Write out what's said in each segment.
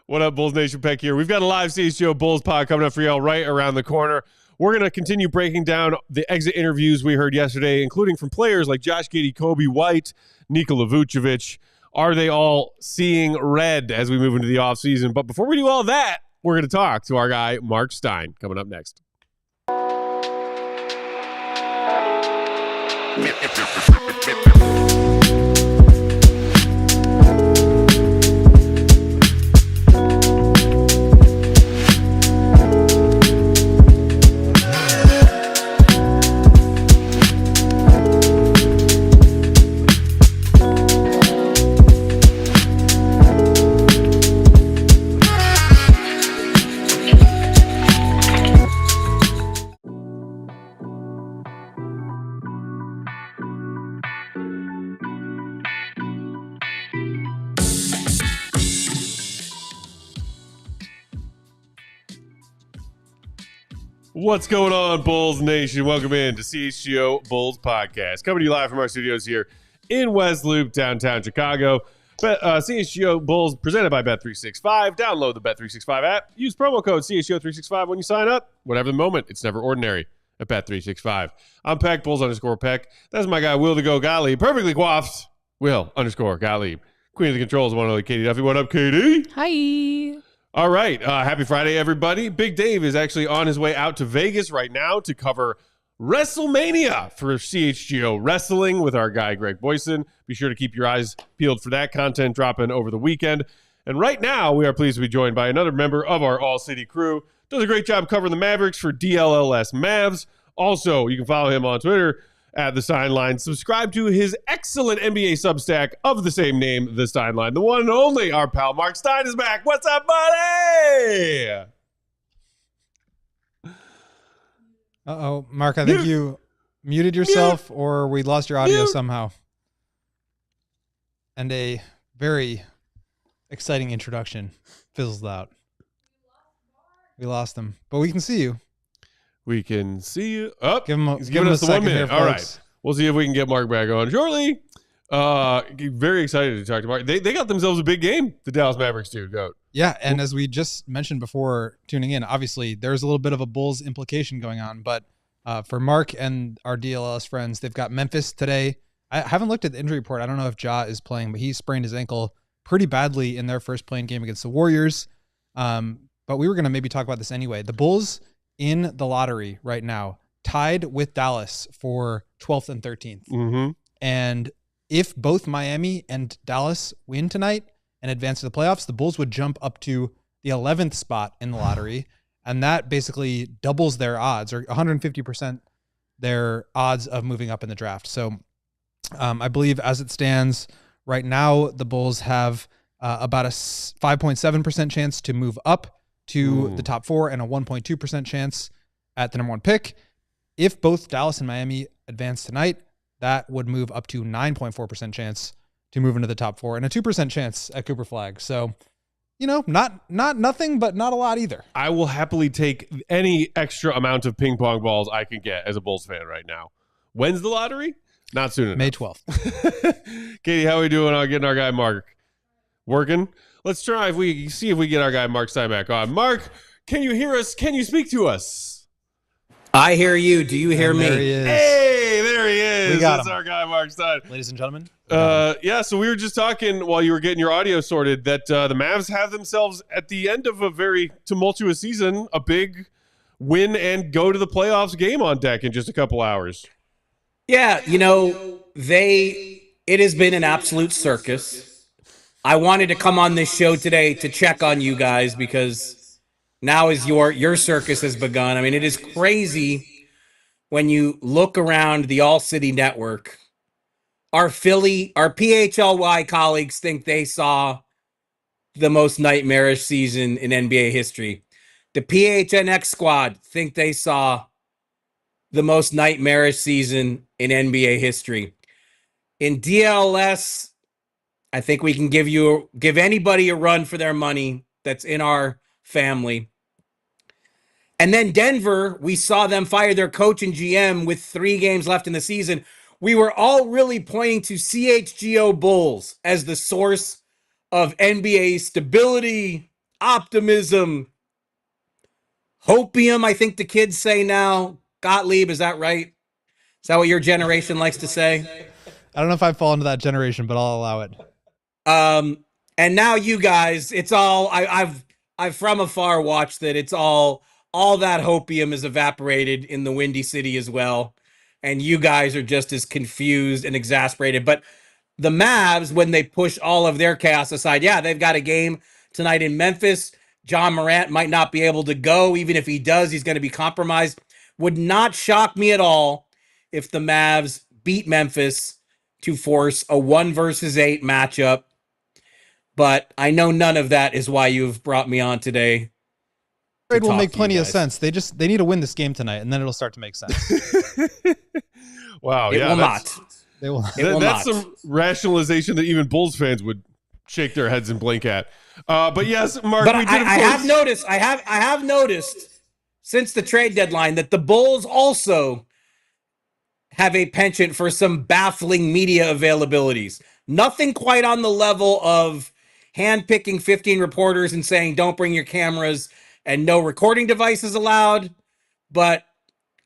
What up, Bulls Nation? Peck here. We've got a live CHGO Bulls pod coming up for y'all right around the corner. We're going to continue breaking down the exit interviews we heard yesterday, including from players like Josh Giddey, Coby White, Nikola Vucevic. Are they all seeing red as we move into the offseason? But before we do all that, we're going to talk to our guy, Marc Stein, coming up next. What's going on, Bulls Nation? Welcome in to CHGO Bulls Podcast. Coming to you live from our studios here in West Loop, downtown Chicago. CHGO Bulls presented by Bet365. Download the Bet365 app. Use promo code CHGO365 when you sign up. Whatever the moment, it's never ordinary at Bet365. I'm Peck, Bulls_Peck. That's my guy, Will the Go Gottlieb. Perfectly coiffed, Will_Gottlieb. Queen of the controls, one only Katie Duffy. What up, Katie? Hi. All right. Happy Friday, everybody. Big Dave is actually on his way out to Vegas right now to cover WrestleMania for CHGO Wrestling with our guy, Greg Boyson. Be sure to keep your eyes peeled for that content dropping over the weekend. And right now, we are pleased to be joined by another member of our All-City crew. Does a great job covering the Mavericks for DLLS Mavs. Also, you can follow him on Twitter at The Steinline. Subscribe to his excellent NBA Substack of the same name, The Steinline. The one and only, our pal Marc Stein is back. What's up, buddy? Uh-oh, Mark, I think you muted yourself or we lost your audio somehow. And a very exciting introduction fizzled out. We lost him, but we can see you. We can see you. Oh, he's giving us the 1 minute. All right. We'll see if we can get Mark back on shortly. Very excited to talk to Mark. They got themselves a big game, the Dallas Mavericks do. Goat. Yeah, and as we just mentioned before tuning in, obviously there's a little bit of a Bulls implication going on, but for Mark and our DLS friends, they've got Memphis today. I haven't looked at the injury report. I don't know if Ja is playing, but he sprained his ankle pretty badly in their first playing game against the Warriors. But we were going to maybe talk about this anyway. The Bulls in the lottery right now, tied with Dallas for 12th and 13th. Mm-hmm. And if both Miami and Dallas win tonight and advance to the playoffs, the Bulls would jump up to the 11th spot in the lottery. And that basically doubles their odds, or 150% their odds of moving up in the draft. So I believe as it stands right now, the Bulls have about a 5.7% chance to move up to the top four and a 1.2% chance at the number one pick. If both Dallas and Miami advance tonight, that would move up to 9.4% chance to move into the top four and a 2% chance at Cooper Flag. So, not nothing, but not a lot either. I will happily take any extra amount of ping pong balls I can get as a Bulls fan right now. When's the lottery? Not soon enough. May 12th. Katie, how are we doing on getting our guy Mark working? Let's try if we get our guy Marc Stein back on. Mark, can you hear us? Can you speak to us? I hear you. Do you hear me? There he is. Hey, there he is. We got That's him. our guy Marc Stein. Ladies and gentlemen. Yeah, so we were just talking while you were getting your audio sorted that the Mavs have themselves at the end of a very tumultuous season, a big win and go to the playoffs game on deck in just a couple hours. Yeah, it has been an absolute circus. I wanted to come on this show today to check on you guys because now is your circus has begun. I mean, it is crazy when you look around the All-City network. Our PHLY colleagues think they saw the most nightmarish season in NBA history. The PHNX squad think they saw the most nightmarish season in NBA history. In DLS, I think we can give anybody a run for their money that's in our family. And then Denver, we saw them fire their coach and GM with 3 games left in the season. We were all really pointing to CHGO Bulls as the source of NBA stability, optimism, hopium, I think the kids say now. Gottlieb, is that right? Is that what your generation likes to say? I don't know if I fall into that generation, but I'll allow it. And now you guys, it's all I've from afar watched that it's all that hopium is evaporated in the Windy City as well. And you guys are just as confused and exasperated. But the Mavs, when they push all of their chaos aside, yeah, they've got a game tonight in Memphis. John Morant might not be able to go. Even if he does, he's going to be compromised. Would not shock me at all if the Mavs beat Memphis to force a 1-versus-8 matchup. But I know none of that is why you've brought me on today. Trade will make plenty of sense. They need to win this game tonight, and then it'll start to make sense. Wow, it will not. They will. That's some rationalization that even Bulls fans would shake their heads and blink at. But yes, Mark. But I have noticed. I have noticed since the trade deadline that the Bulls also have a penchant for some baffling media availabilities. Nothing quite on the level of handpicking 15 reporters and saying don't bring your cameras and no recording devices allowed. But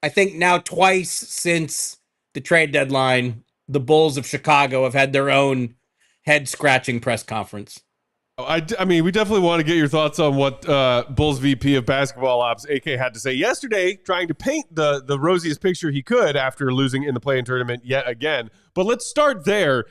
I think now twice since the trade deadline, the Bulls of Chicago have had their own head-scratching press conference. I mean, we definitely want to get your thoughts on what Bulls VP of basketball ops, AK, had to say yesterday, trying to paint the rosiest picture he could after losing in the play-in tournament yet again. But let's start there.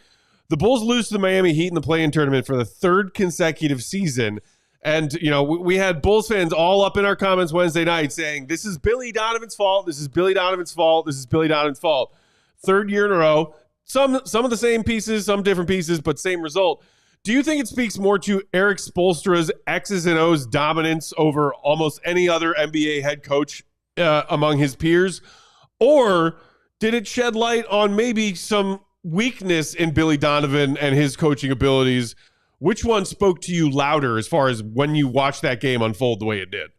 The Bulls lose to the Miami Heat in the play-in tournament for the third consecutive season. And, you know, we had Bulls fans all up in our comments Wednesday night saying, this is Billy Donovan's fault. This is Billy Donovan's fault. This is Billy Donovan's fault. Third year in a row. Some of the same pieces, some different pieces, but same result. Do you think it speaks more to Eric Spoelstra's X's and O's dominance over almost any other NBA head coach among his peers? Or did it shed light on maybe some weakness in Billy Donovan and his coaching abilities? Which one spoke to you louder as far as when you watched that game unfold the way it did?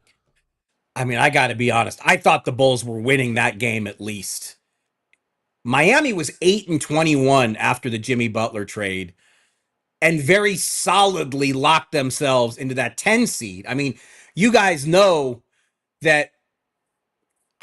I mean, I got to be honest. I thought the Bulls were winning that game at least. Miami was 8-21 after the Jimmy Butler trade and very solidly locked themselves into that 10 seed. I mean, you guys know that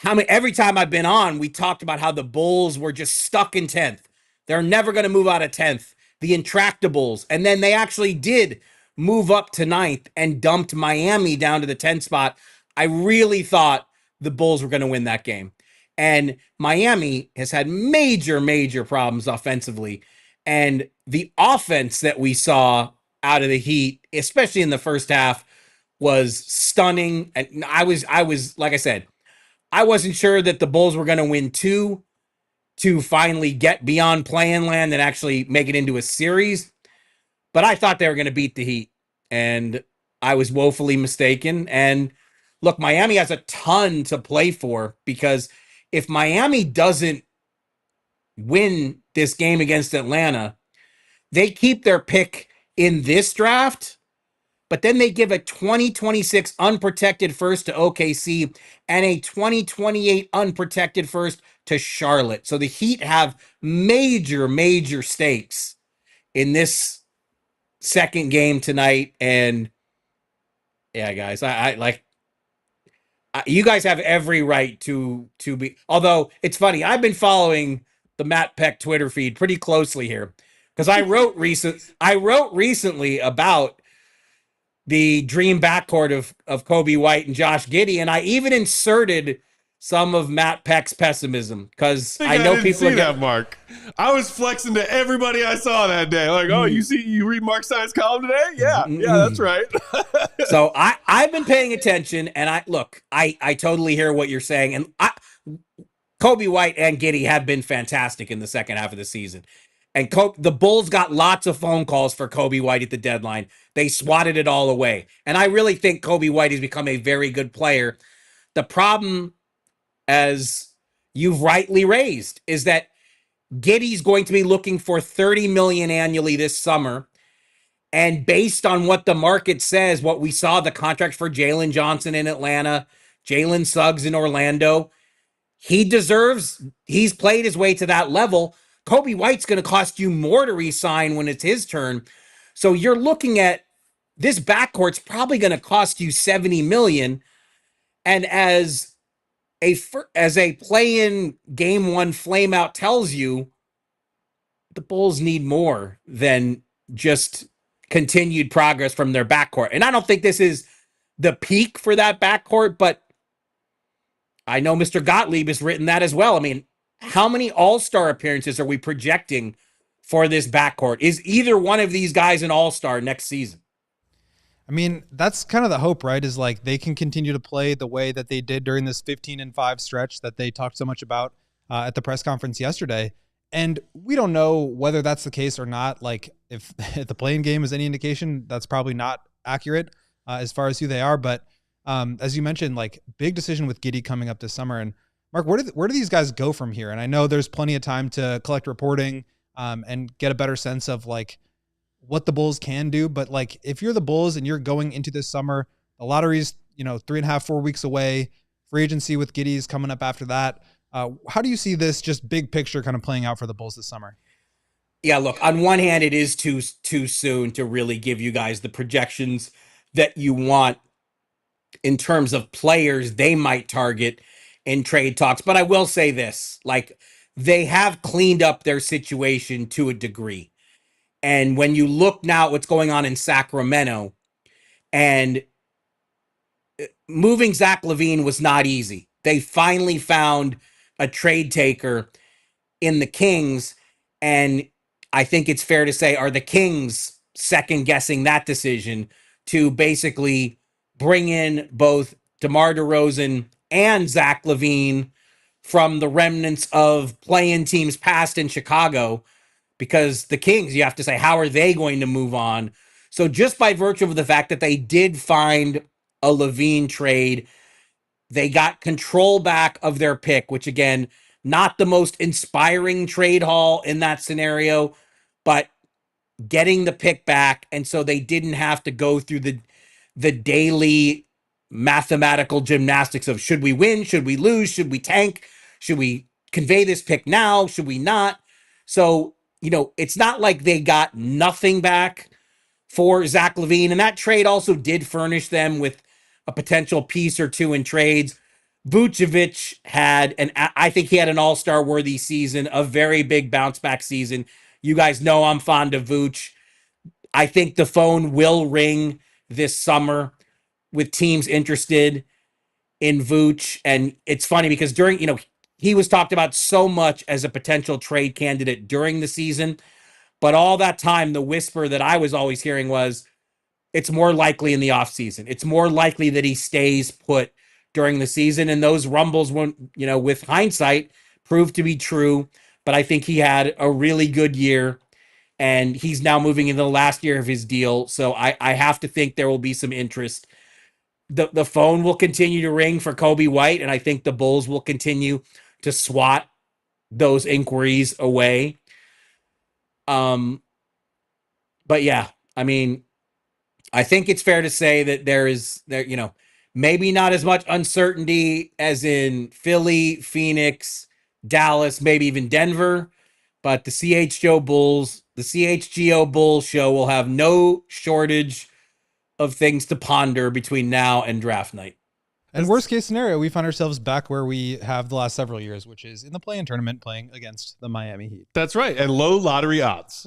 every time I've been on, we talked about how the Bulls were just stuck in 10th. They're never going to move out of 10th. The Intractables. And then they actually did move up to 9th and dumped Miami down to the 10th spot. I really thought the Bulls were going to win that game. And Miami has had major problems offensively. And the offense that we saw out of the Heat, especially in the first half, was stunning. And I was, like I said, I wasn't sure that the Bulls were going to win 2 to finally get beyond play-in land and actually make it into a series. But I thought they were going to beat the Heat. And I was woefully mistaken. And look, Miami has a ton to play for, because if Miami doesn't win this game against Atlanta, they keep their pick in this draft, but then they give a 2026 unprotected first to OKC and a 2028 unprotected first to Charlotte. So the Heat have major stakes in this second game tonight. And yeah, guys, I like, you guys have every right to be, although it's funny, I've been following the Matt Peck Twitter feed pretty closely here, because I wrote recently about the dream backcourt of Coby White and Josh Giddey, and I even inserted some of Matt Peck's pessimism, because I know people see that, Mark. I was flexing to everybody I saw that day. Like, oh, you read Marc Stein's column today? Yeah, that's right. So I've been paying attention, and I totally hear what you're saying. And Coby White and Giddey have been fantastic in the second half of the season. And the Bulls got lots of phone calls for Coby White at the deadline. They swatted it all away. And I really think Coby White has become a very good player. The problem, as you've rightly raised, is that Giddey's going to be looking for $30 million annually this summer. And based on what the market says, what we saw, the contract for Jalen Johnson in Atlanta, Jalen Suggs in Orlando, he's played his way to that level. Coby White's going to cost you more to re-sign when it's his turn. So you're looking at this backcourt's probably going to cost you $70 million. And as a play-in game one flameout tells you, the Bulls need more than just continued progress from their backcourt. And I don't think this is the peak for that backcourt, but I know Mr. Gottlieb has written that as well. I mean, how many all-star appearances are we projecting for this backcourt? Is either one of these guys an all-star next season? I mean, that's kind of the hope, right? Is like they can continue to play the way that they did during this 15-5 stretch that they talked so much about at the press conference yesterday. And we don't know whether that's the case or not. Like if the playing game is any indication, that's probably not accurate as far as who they are. But as you mentioned, like big decision with Giddey coming up this summer. And Mark, where do these guys go from here? And I know there's plenty of time to collect reporting and get a better sense of like what the Bulls can do. But like, if you're the Bulls and you're going into this summer, the lottery's, 3.5, 4 weeks away, free agency with Giddey's coming up after that. How do you see this just big picture kind of playing out for the Bulls this summer? Yeah, look, on one hand, it is too soon to really give you guys the projections that you want in terms of players they might target in trade talks. But I will say this, like they have cleaned up their situation to a degree. And when you look now at what's going on in Sacramento, and moving Zach LaVine was not easy. They finally found a trade taker in the Kings, and I think it's fair to say, are the Kings second guessing that decision to basically bring in both DeMar DeRozan and Zach LaVine from the remnants of play-in teams past in Chicago? Because the Kings, you have to say, how are they going to move on? So just by virtue of the fact that they did find a LaVine trade, they got control back of their pick, which again, not the most inspiring trade haul in that scenario, but getting the pick back. And so they didn't have to go through the daily mathematical gymnastics of should we win? Should we lose? Should we tank? Should we convey this pick now? Should we not? So, it's not like they got nothing back for Zach LaVine. And that trade also did furnish them with a potential piece or two in trades. Vucevic had, and I think he had an all-star worthy season, a very big bounce back season. You guys know I'm fond of Vooch. I think the phone will ring this summer with teams interested in Vooch. And it's funny because during, he was talked about so much as a potential trade candidate during the season. But all that time, the whisper that I was always hearing was, it's more likely in the offseason. It's more likely that he stays put during the season. And those rumbles, with hindsight, proved to be true. But I think he had a really good year. And he's now moving into the last year of his deal. So I have to think there will be some interest. The phone will continue to ring for Coby White. And I think the Bulls will continue to swat those inquiries away. But yeah, I mean, I think it's fair to say that there maybe not as much uncertainty as in Philly, Phoenix, Dallas, maybe even Denver, but the CHGO Bulls show will have no shortage of things to ponder between now and draft night. And worst case scenario, we find ourselves back where we have the last several years, which is in the play-in tournament playing against the Miami Heat. That's right. And low lottery odds.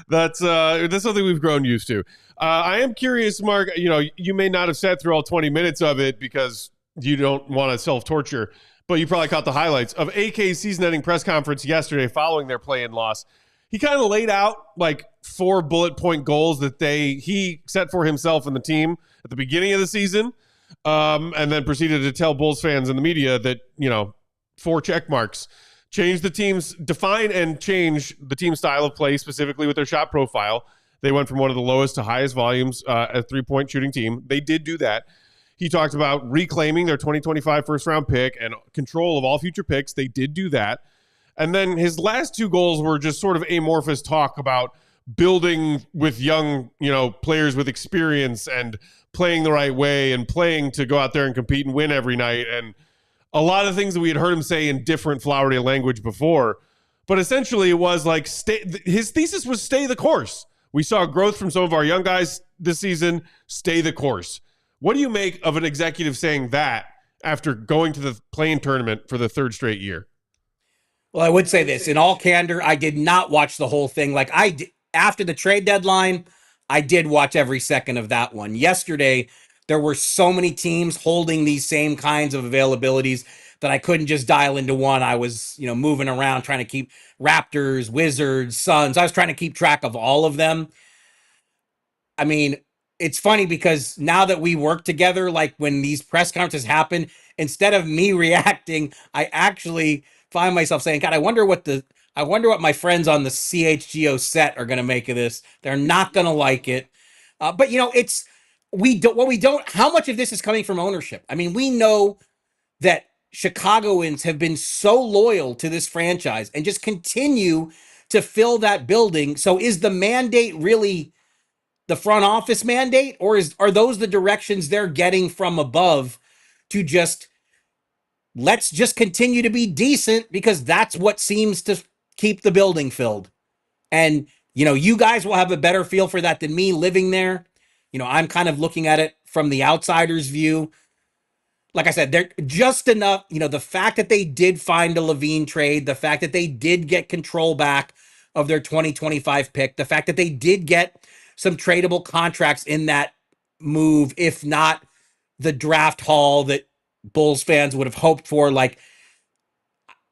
That's something we've grown used to. I am curious, Mark, you may not have sat through all 20 minutes of it because you don't want to self-torture, but you probably caught the highlights of AK's season-ending press conference yesterday following their play-in loss. He kind of laid out like 4 bullet point goals that he set for himself and the team at the beginning of the season. And then proceeded to tell Bulls fans and the media that, 4 check marks. Define and change the team style of play, specifically with their shot profile. They went from one of the lowest to highest volumes a 3-point shooting team. They did do that. He talked about reclaiming their 2025 first-round pick and control of all future picks. They did do that. And then his last 2 goals were just sort of amorphous talk about building with young, players with experience and playing the right way and playing to go out there and compete and win every night. And a lot of things that we had heard him say in different Flowery language before. But essentially it was like his thesis was stay the course. We saw growth from some of our young guys this season. Stay the course. What do you make of an executive saying that after going to the play-in tournament for the third straight year? Well, I would say this. In all candor, I did not watch the whole thing. After the trade deadline, I did watch every second of that one. Yesterday, there were so many teams holding these same kinds of availabilities that I couldn't just dial into one. I was, moving around trying to keep Raptors, Wizards, Suns. I was trying to keep track of all of them. I mean, it's funny because now that we work together, like when these press conferences happen, instead of me reacting, I actually find myself saying, God, I wonder what my friends on the CHGO set are going to make of this. They're not going to like it. But how much of this is coming from ownership? I mean, we know that Chicagoans have been so loyal to this franchise and just continue to fill that building. So is the mandate really the front office mandate, or are those the directions they're getting from above to let's just continue to be decent because that's what seems to keep the building filled? And, you guys will have a better feel for that than me living there. I'm kind of looking at it from the outsider's view. Like I said, they're just enough, the fact that they did find a Levine trade, the fact that they did get control back of their 2025 pick, the fact that they did get some tradable contracts in that move, if not the draft haul that Bulls fans would have hoped for. Like,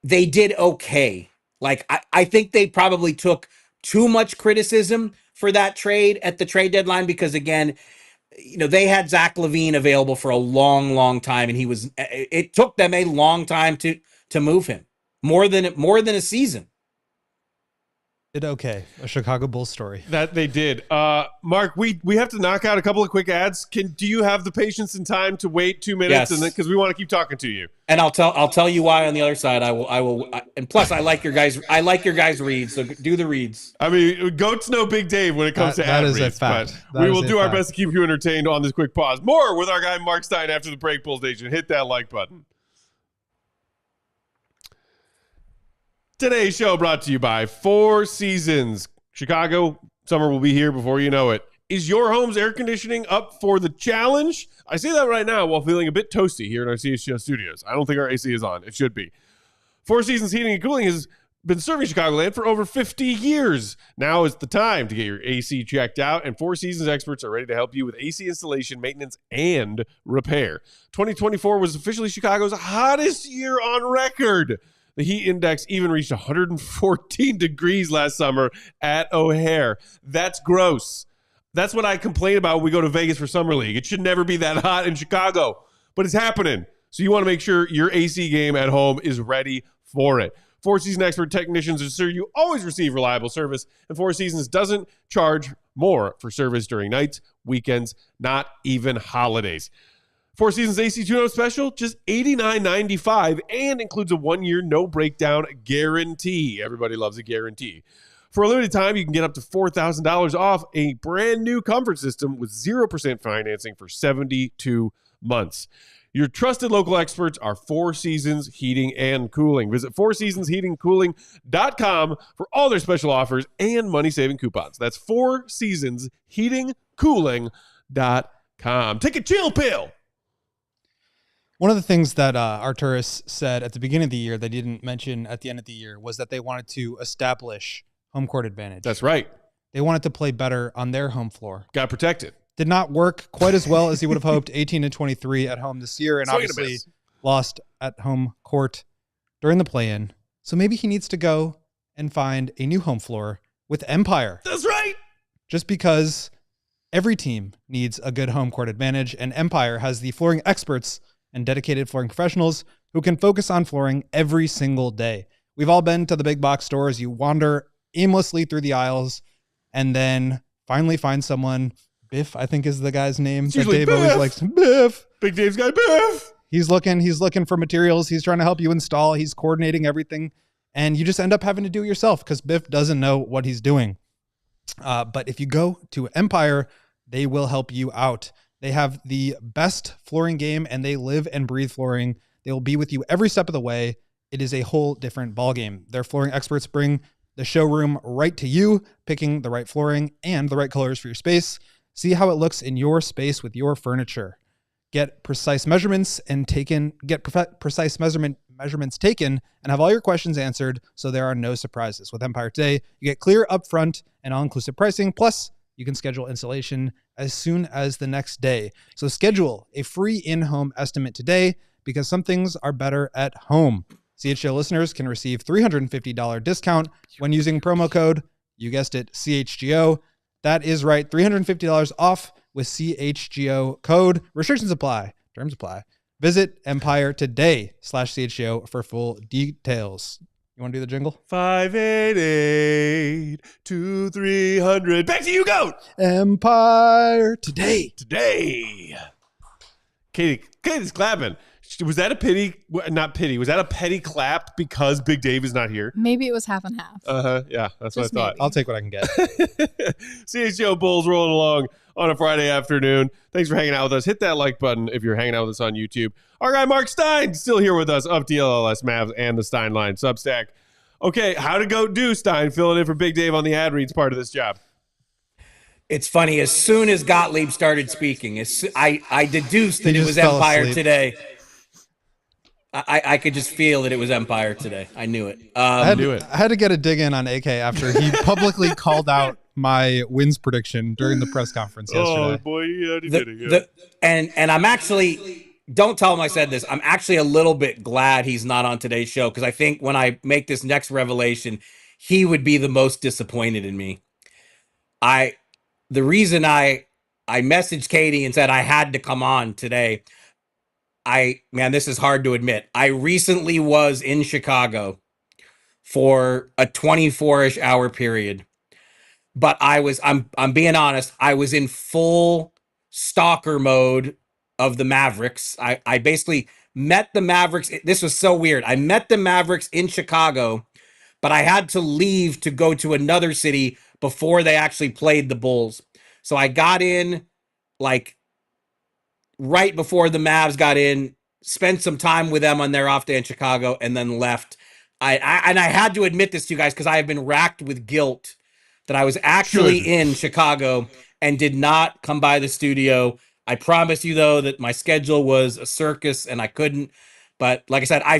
they did okay. Like, I think they probably took too much criticism for that trade at the trade deadline because, again, they had Zach LaVine available for a long, long time, and it took them a long time to move him, more than a season. Did okay. A Chicago Bulls story. That they did. Mark, we have to knock out a couple of quick ads. Do you have the patience and time to wait 2 minutes? Yes. Because we want to keep talking to you. And I'll tell you why on the other side. I will. And plus, I like your guys' reads. So do the reads. I mean, goats know Big Dave when it comes to ad reads. That is a fact. We will do our best to keep you entertained on this quick pause. More with our guy Marc Stein after the break. Bulls Nation, hit that like button. Today's show brought to you by Four Seasons. Chicago, summer will be here before you know it. Is your home's air conditioning up for the challenge? I say that right now while feeling a bit toasty here in our CHGO studios. I don't think our AC is on. It should be. Four Seasons Heating and Cooling has been serving Chicagoland for over 50 years. Now is the time to get your AC checked out, and Four Seasons experts are ready to help you with AC installation, maintenance, and repair. 2024 was officially Chicago's hottest year on record. The heat index even reached 114 degrees last summer at O'Hare. That's gross. That's what I complain about when we go to Vegas for Summer League. It should never be that hot in Chicago, but it's happening. So you want to make sure your AC game at home is ready for it. Four Seasons expert technicians ensure you always receive reliable service, and Four Seasons doesn't charge more for service during nights, weekends, not even holidays. Four Seasons AC Tune-Up Special, just $89.95, and includes a 1-year no-breakdown guarantee. Everybody loves a guarantee. For a limited time, you can get up to $4,000 off a brand new comfort system with 0% financing for 72 months. Your trusted local experts are Four Seasons Heating and Cooling. Visit fourseasonsheatingcooling.com for all their special offers and money-saving coupons. That's fourseasonsheatingcooling.com. Take a chill pill. One of the things that Arturis said at the beginning of the year that he didn't mention at the end of the year was that they wanted to establish home court advantage. That's right. They wanted to play better on their home floor. Got protected. Did not work quite as well as he would have hoped. 18-23 at home this year, and obviously lost at home court during the play-in. So maybe he needs to go and find a new home floor with Empire. That's right. Just because every team needs a good home court advantage, and Empire has the flooring experts and dedicated flooring professionals who can focus on flooring every single day. We've all been to the big box stores. You wander aimlessly through the aisles and then finally find someone. Biff, I think, is the guy's name that Dave Biff. always likes. Biff. Big Dave's guy, Biff. He's looking for materials. He's trying to help you install. He's coordinating everything. And you just end up having to do it yourself because Biff doesn't know what he's doing. But if you go to Empire, they will help you out. They have the best flooring game, and they live and breathe flooring. They will be with you every step of the way. It is a whole different ballgame. Their flooring experts bring the showroom right to you, picking the right flooring and the right colors for your space. See how it looks in your space with your furniture. Get precise measurements and precise measurements taken and have all your questions answered so there are no surprises. With Empire Today, you get clear upfront and all-inclusive pricing, plus you can schedule installation as soon as the next day. So schedule a free in-home estimate today because some things are better at home. CHGO listeners can receive $350 discount when using promo code, you guessed it, CHGO. That is right, $350 off with CHGO code. Restrictions apply. Terms apply. Visit Empire Today/CHGO for full details. You want to do the jingle? 588-2300. Back to you, Goat. Empire Today. Katie's clapping. Was that a pity? Not pity. Was that a petty clap because Big Dave is not here? Maybe it was half and half. Yeah, that's what I thought. I'll take what I can get. CHGO Bulls rolling along on a Friday afternoon. Thanks for hanging out with us. Hit that like button if you're hanging out with us on YouTube. Our guy Marc Stein still here with us of DLLS Mavs and the Stein Line Substack. Okay, how to go do, Stein, filling in for Big Dave on the ad reads part of this job. It's funny. As soon as Gottlieb started speaking, I deduced that it was Empire asleep. Today. I could just feel that it was Empire Today. I knew it. I had to get a dig in on AK after he publicly called out my wins prediction during the press conference yesterday. Oh, boy, yeah, he did it. And I'm actually, don't tell him I said this, I'm actually a little bit glad he's not on today's show because I think when I make this next revelation, he would be the most disappointed in me. The reason I messaged Katie and said I had to come on today, this is hard to admit. I recently was in Chicago for a 24-ish hour period. But I'm being honest, I was in full stalker mode of the Mavericks. I basically met the Mavericks. This was so weird. I met the Mavericks in Chicago, but I had to leave to go to another city before they actually played the Bulls. So I got in like right before the Mavs got in, spent some time with them on their off day in Chicago, and then left. I had to admit this to you guys because I have been racked with guilt that I was actually in Chicago and did not come by the studio. I promise you, though, that my schedule was a circus and I couldn't. But like I said, I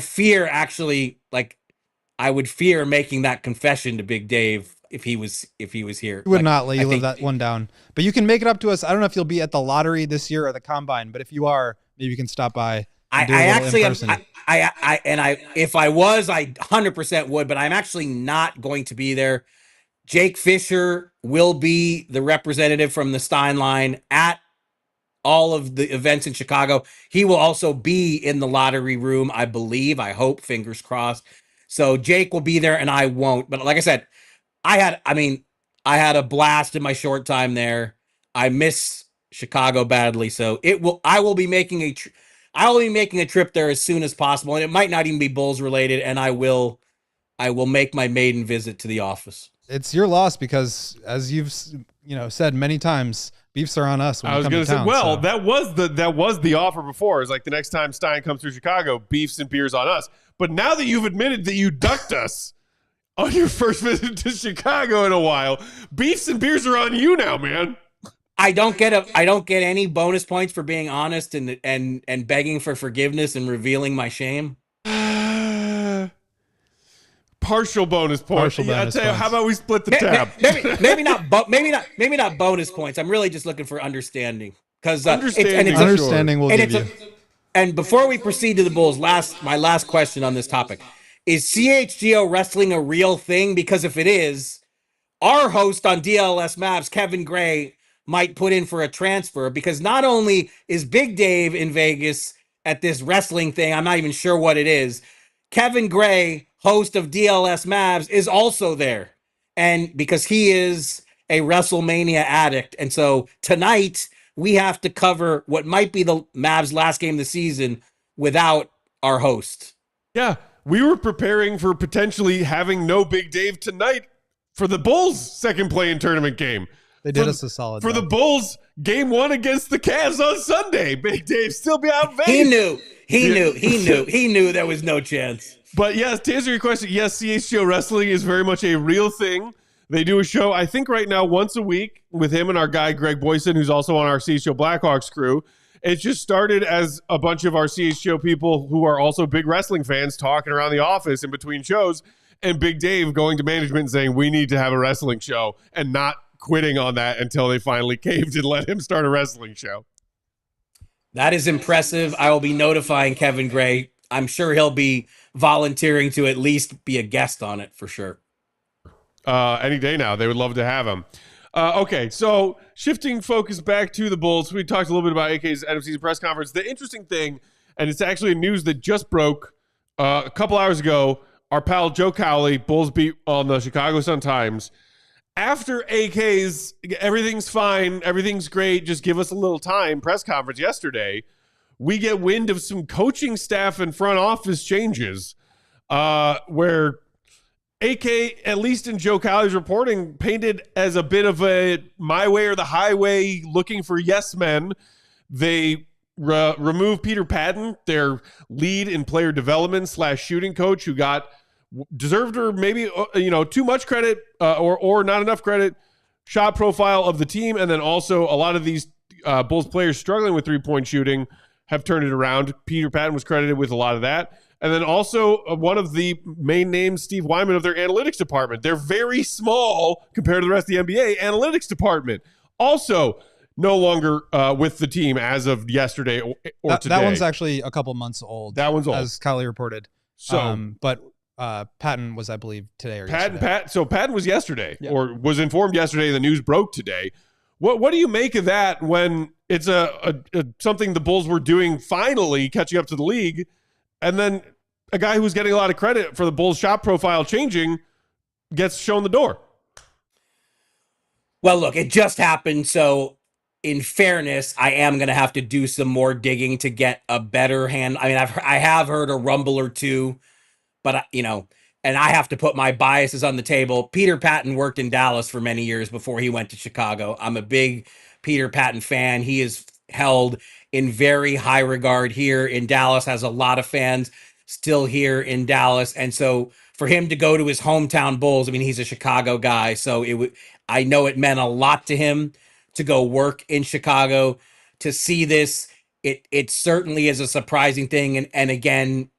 would fear making that confession to Big Dave if he was here. We would not let you live that one down. But you can make it up to us. I don't know if you'll be at the lottery this year or the combine, but if you are, maybe you can stop by. If I was, I 100% would, but I'm actually not going to be there. Jake Fisher will be the representative from the Stein Line at all of the events in Chicago. He will also be in the lottery room, I believe. I hope, fingers crossed. So Jake will be there and I won't. But like I said, I had a blast in my short time there. I miss Chicago badly, so I will be making a trip there as soon as possible, and it might not even be Bulls related. And I will make my maiden visit to the office. It's your loss because, as you've said many times, beefs are on us. When I was going to say, that was the offer before. It's like the next time Stein comes through Chicago, beefs and beers on us. But now that you've admitted that you ducked us on your first visit to Chicago in a while, beefs and beers are on you now, man. I don't get any bonus points for being honest and begging for forgiveness and revealing my shame. Partial bonus points. How about we split the tab? Maybe not bonus points. I'm really just looking for understanding because understanding will give you. And before we proceed to the Bulls, my last question on this topic is: CHGO wrestling a real thing? Because if it is, our host on DLS Mavs, Kevin Gray, might put in for a transfer because not only is Big Dave in Vegas at this wrestling thing, I'm not even sure what it is. Kevin Gray, host of DLS Mavs, is also there. And because he is a WrestleMania addict. And so tonight we have to cover what might be the Mavs' last game of the season without our host. Yeah, we were preparing for potentially having no Big Dave tonight for the Bulls' second play-in tournament game. They did us a solid for the Bulls game 1 against the Cavs on Sunday. Big Dave still be out in Vegas. He knew there was no chance. But yes, to answer your question, yes, CHGO Wrestling is very much a real thing. They do a show, I think right now, once a week with him and our guy, Greg Boyson, who's also on our CHGO Blackhawks crew. It just started as a bunch of our CHGO people who are also big wrestling fans talking around the office in between shows, and Big Dave going to management and saying, we need to have a wrestling show, and not quitting on that until they finally caved and let him start a wrestling show. That is impressive. I will be notifying Kevin Gray. I'm sure he'll be volunteering to at least be a guest on it for sure. Any day now. They would love to have him. Okay, so shifting focus back to the Bulls, we talked a little bit about AK's end of season press conference. The interesting thing, and it's actually news that just broke a couple hours ago, our pal Joe Cowley, Bulls beat on the Chicago Sun-Times, after AK's everything's fine, everything's great, just give us a little time press conference yesterday, we get wind of some coaching staff and front office changes where AK, at least in Joe Cowley's reporting, painted as a bit of a my way or the highway looking for yes men. They removed Peter Patton, their lead in player development / shooting coach, who got deserved or maybe too much credit or not enough credit, shot profile of the team. And then also a lot of these Bulls players struggling with 3-point shooting have turned it around. Peter Patton was credited with a lot of that. And then also one of the main names, Steve Wyman, of their analytics department. They're very small compared to the rest of the NBA analytics department. Also no longer with the team as of yesterday or today. That one's actually a couple months old. That one's old. As Cowley reported. So, but Patton was, I believe, today or yesterday. So Patton was yesterday or was informed yesterday. The news broke today. What do you make of that when it's a something the Bulls were doing finally catching up to the league, and then a guy who's getting a lot of credit for the Bulls shot profile changing gets shown the door? Well, look, it just happened. So in fairness, I am going to have to do some more digging to get a better hand. I mean, I have heard a rumble or two, but and I have to put my biases on the table. Peter Patton worked in Dallas for many years before he went to Chicago. I'm a big Peter Patton fan. He is held in very high regard here in Dallas, has a lot of fans still here in Dallas. And so for him to go to his hometown Bulls, I mean, he's a Chicago guy. So I know it meant a lot to him to go work in Chicago. To see this, it certainly is a surprising thing. And again,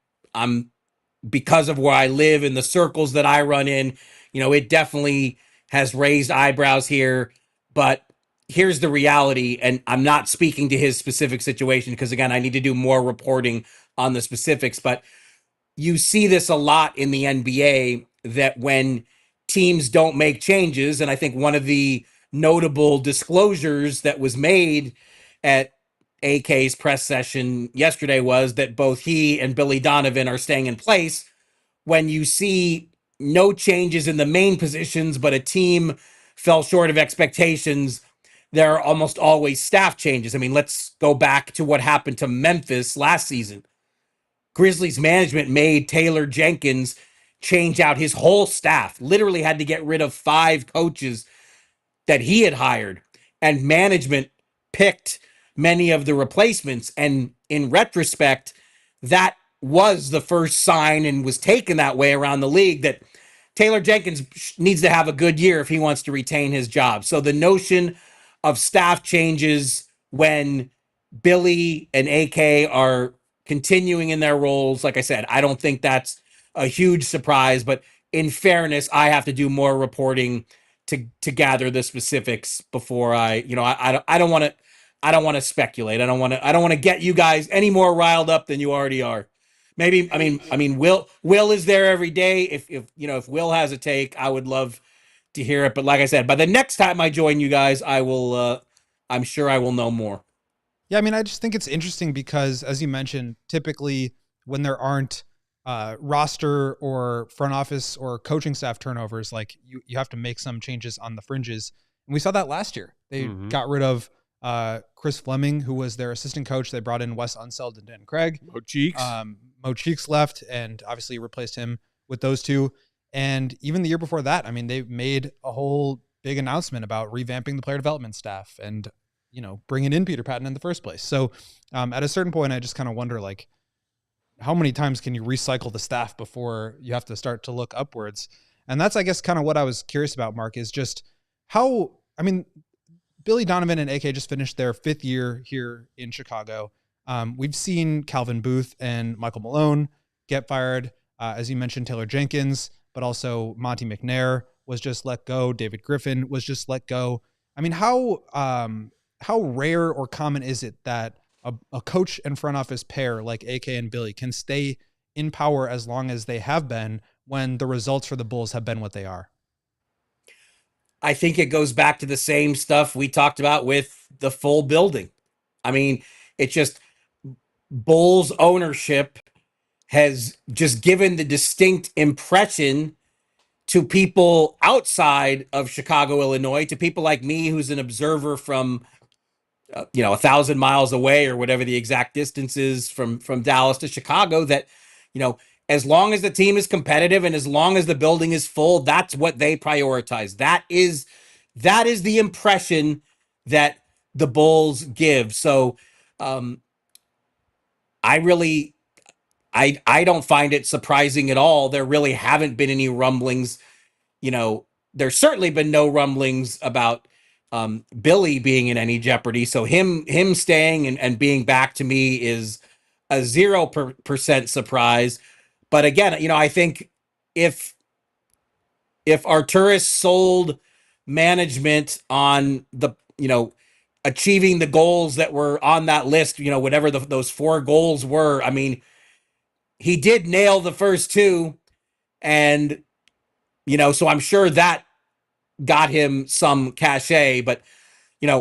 because of where I live and the circles that I run in, it definitely has raised eyebrows here. But here's the reality, and I'm not speaking to his specific situation because, again, I need to do more reporting on the specifics. But you see this a lot in the NBA, that when teams don't make changes, and I think one of the notable disclosures that was made at AK's press session yesterday was that both he and Billy Donovan are staying in place. When you see no changes in the main positions, but a team fell short of expectations, there are almost always staff changes. I mean, let's go back to what happened to Memphis last season. Grizzlies management made Taylor Jenkins change out his whole staff, literally had to get rid of 5 coaches that he had hired, and management picked many of the replacements. And in retrospect, that was the first sign, and was taken that way around the league, that Taylor Jenkins needs to have a good year if he wants to retain his job. So the notion of staff changes when Billy and AK are continuing in their roles, like I said, I don't think that's a huge surprise. But in fairness, I have to do more reporting to gather the specifics before I don't want to speculate. I don't want to get you guys any more riled up than you already are. Maybe I mean Will is there every day. If Will has a take, I would love to hear it. But like I said, by the next time I join you guys, I will I'm sure I will know more. Yeah, I mean, I just think it's interesting because, as you mentioned, typically when there aren't roster or front office or coaching staff turnovers, like you have to make some changes on the fringes. And we saw that last year. They got rid of Chris Fleming, who was their assistant coach. They brought in Wes Unseld and Dan Craig. Mo Cheeks left, and obviously replaced him with those two. And even the year before that, I mean, they made a whole big announcement about revamping the player development staff and, bringing in Peter Patton in the first place. So at a certain point, I just kind of wonder, like, how many times can you recycle the staff before you have to start to look upwards? And that's, I guess, kind of what I was curious about, Mark, is just how, I mean, Billy Donovan and AK just finished their 5th year here in Chicago. We've seen Calvin Booth and Michael Malone get fired. As you mentioned, Taylor Jenkins, but also Monty McNair was just let go. David Griffin was just let go. I mean, how rare or common is it that a coach and front office pair like AK and Billy can stay in power as long as they have been when the results for the Bulls have been what they are? I think it goes back to the same stuff we talked about with the full building. I mean, it's just Bulls ownership has just given the distinct impression to people outside of Chicago, Illinois, to people like me, who's an observer from, 1,000 miles away or whatever the exact distance is from Dallas to Chicago, that, as long as the team is competitive and as long as the building is full, that's what they prioritize. That is the impression that the Bulls give. So I don't find it surprising at all. There really haven't been any rumblings. There's certainly been no rumblings about Billy being in any jeopardy. So him staying and being back, to me, is a 0% surprise. But again, I think if Arturis sold management on the, achieving the goals that were on that list, whatever those 4 goals were, I mean, he did nail the first 2, and, so I'm sure that got him some cachet. But,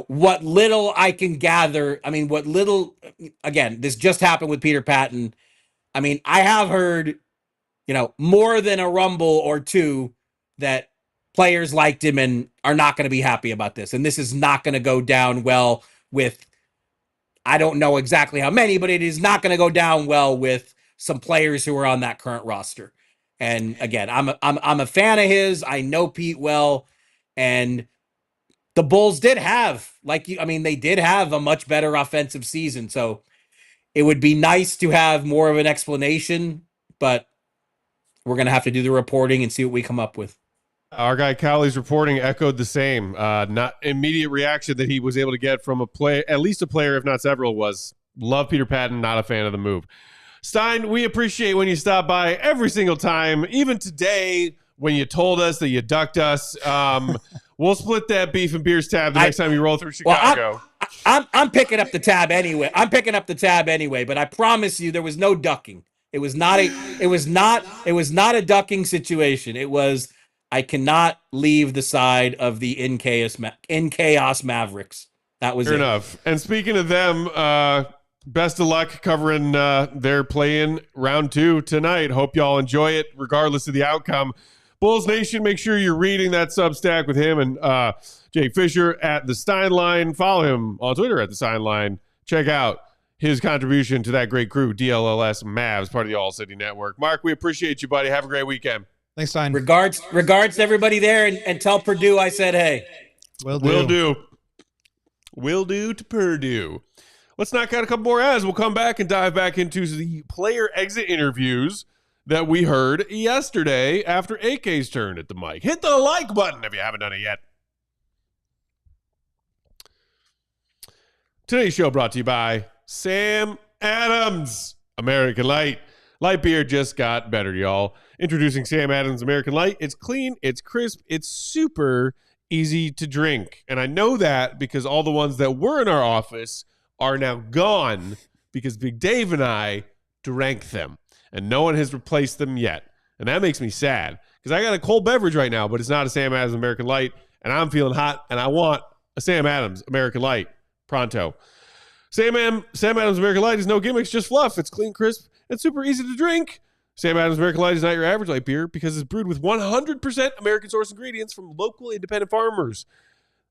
what little I can gather, I mean, again, this just happened with Peter Patton. I mean, I have heard, more than a rumble or 2 that players liked him and are not going to be happy about this. And this is not going to go down well with, I don't know exactly how many, but it is not going to go down well with some players who are on that current roster. And again, I'm a fan of his. I know Pete well, and the Bulls did have, they did have a much better offensive season. So it would be nice to have more of an explanation, but we're going to have to do the reporting and see what we come up with. Our guy Cowley's reporting echoed the same. Not immediate reaction that he was able to get from at least a player, if not several, was love Peter Patton, not a fan of the move. Stein, we appreciate when you stop by every single time, even today when you told us that you ducked us. We'll split that beef and beers tab the next time you roll through Chicago. Well, I'm picking up the tab anyway. But I promise you there was no ducking. It was not a ducking situation. It was, I cannot leave the side of the in chaos Mavericks. That was fair enough. And speaking of them, best of luck covering their play-in round 2 tonight. Hope y'all enjoy it, regardless of the outcome. Bulls Nation, make sure you're reading that Substack with him and Jay Fisher at the Stein Line. Follow him on Twitter at the Stein Line. Check out his contribution to that great crew, DLLS Mavs, part of the All-City Network. Mark, we appreciate you, buddy. Have a great weekend. Thanks, Stein. Regards to everybody there, and tell Purdue I said hey. Will do. Will do to Purdue. Let's knock out a couple more ads. We'll come back and dive back into the player exit interviews that we heard yesterday after AK's turn at the mic. Hit the like button if you haven't done it yet. Today's show brought to you by Sam Adams American Light. Light beer just got better, y'all. Introducing Sam Adams American Light. It's clean, it's crisp, it's super easy to drink. And I know that because all the ones that were in our office are now gone because Big Dave and I drank them. And no one has replaced them yet. And that makes me sad because I got a cold beverage right now, but it's not a Sam Adams American Light. And I'm feeling hot, and I want a Sam Adams American Light pronto. Sam Adams American Light is no gimmicks, just fluff. It's clean, crisp, and super easy to drink. Sam Adams American Light is not your average light beer because it's brewed with 100% American source ingredients from local independent farmers.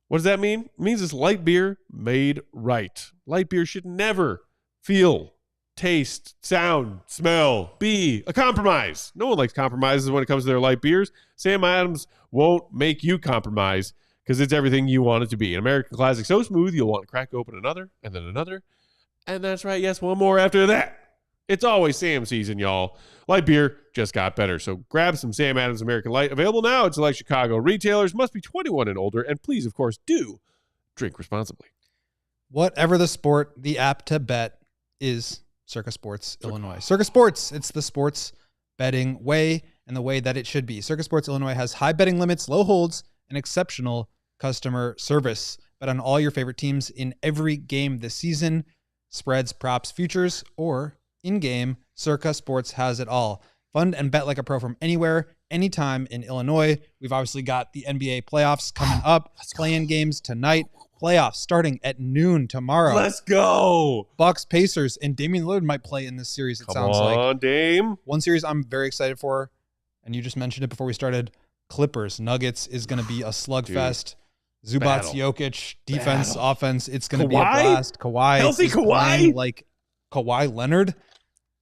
What does that mean? It means it's light beer made right. Light beer should never feel, taste, sound, smell, be a compromise. No one likes compromises when it comes to their light beers. Sam Adams won't make you compromise because it's everything you want it to be. An American classic so smooth you'll want to crack open another, and then another. And that's right, yes, one more after that. It's always Sam season, y'all. Light beer just got better. So grab some Sam Adams American Light. Available now at select Chicago retailers. Must be 21 and older. And please, of course, do drink responsibly. Whatever the sport, the app to bet is Circa Sports Illinois. Circa Sports, it's the sports betting way and the way that it should be. Circa Sports Illinois has high betting limits, low holds, and exceptional customer service. Bet on all your favorite teams in every game this season. Spreads, props, futures, or in-game, Circa Sports has it all. Fund and bet like a pro from anywhere, anytime in Illinois. We've obviously got the NBA playoffs coming up. Play-in games tonight. Playoffs starting at noon tomorrow. Let's go. Bucks, Pacers, and Damian Lillard might play in this series, it sounds like. Come on, Dame. One series I'm very excited for, and you just mentioned it before we started, Clippers. Nuggets is going to be a slugfest. Zubac, Battle. Jokic, defense, Battle. offense. It's going to be a Kawhi? blast. Kawhi. Healthy is Kawhi? playing like Kawhi Leonard.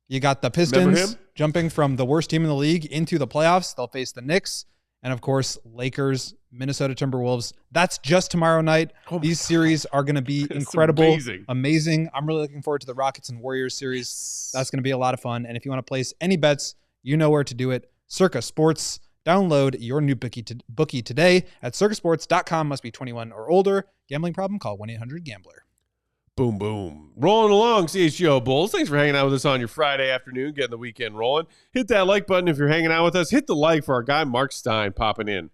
You got the Remember Pistons him? jumping from the worst team in the league into the playoffs. They'll face the Knicks. And, of course, Lakers, Minnesota Timberwolves. That's just tomorrow night. Oh my These God. series are going to be It's incredible, amazing. I'm really looking forward to the Rockets and Warriors series. That's going to be a lot of fun. And if you want to place any bets, you know where to do it. Circa Sports. Download your new bookie today at circasports.com. Must be 21 or older. Gambling problem? Call 1-800-GAMBLER. Boom, boom. Rolling along, CHGO Bulls. Thanks for hanging out with us on your Friday afternoon, getting the weekend rolling. Hit that like button if you're hanging out with us. Hit the like for our guy, Marc Stein, popping in.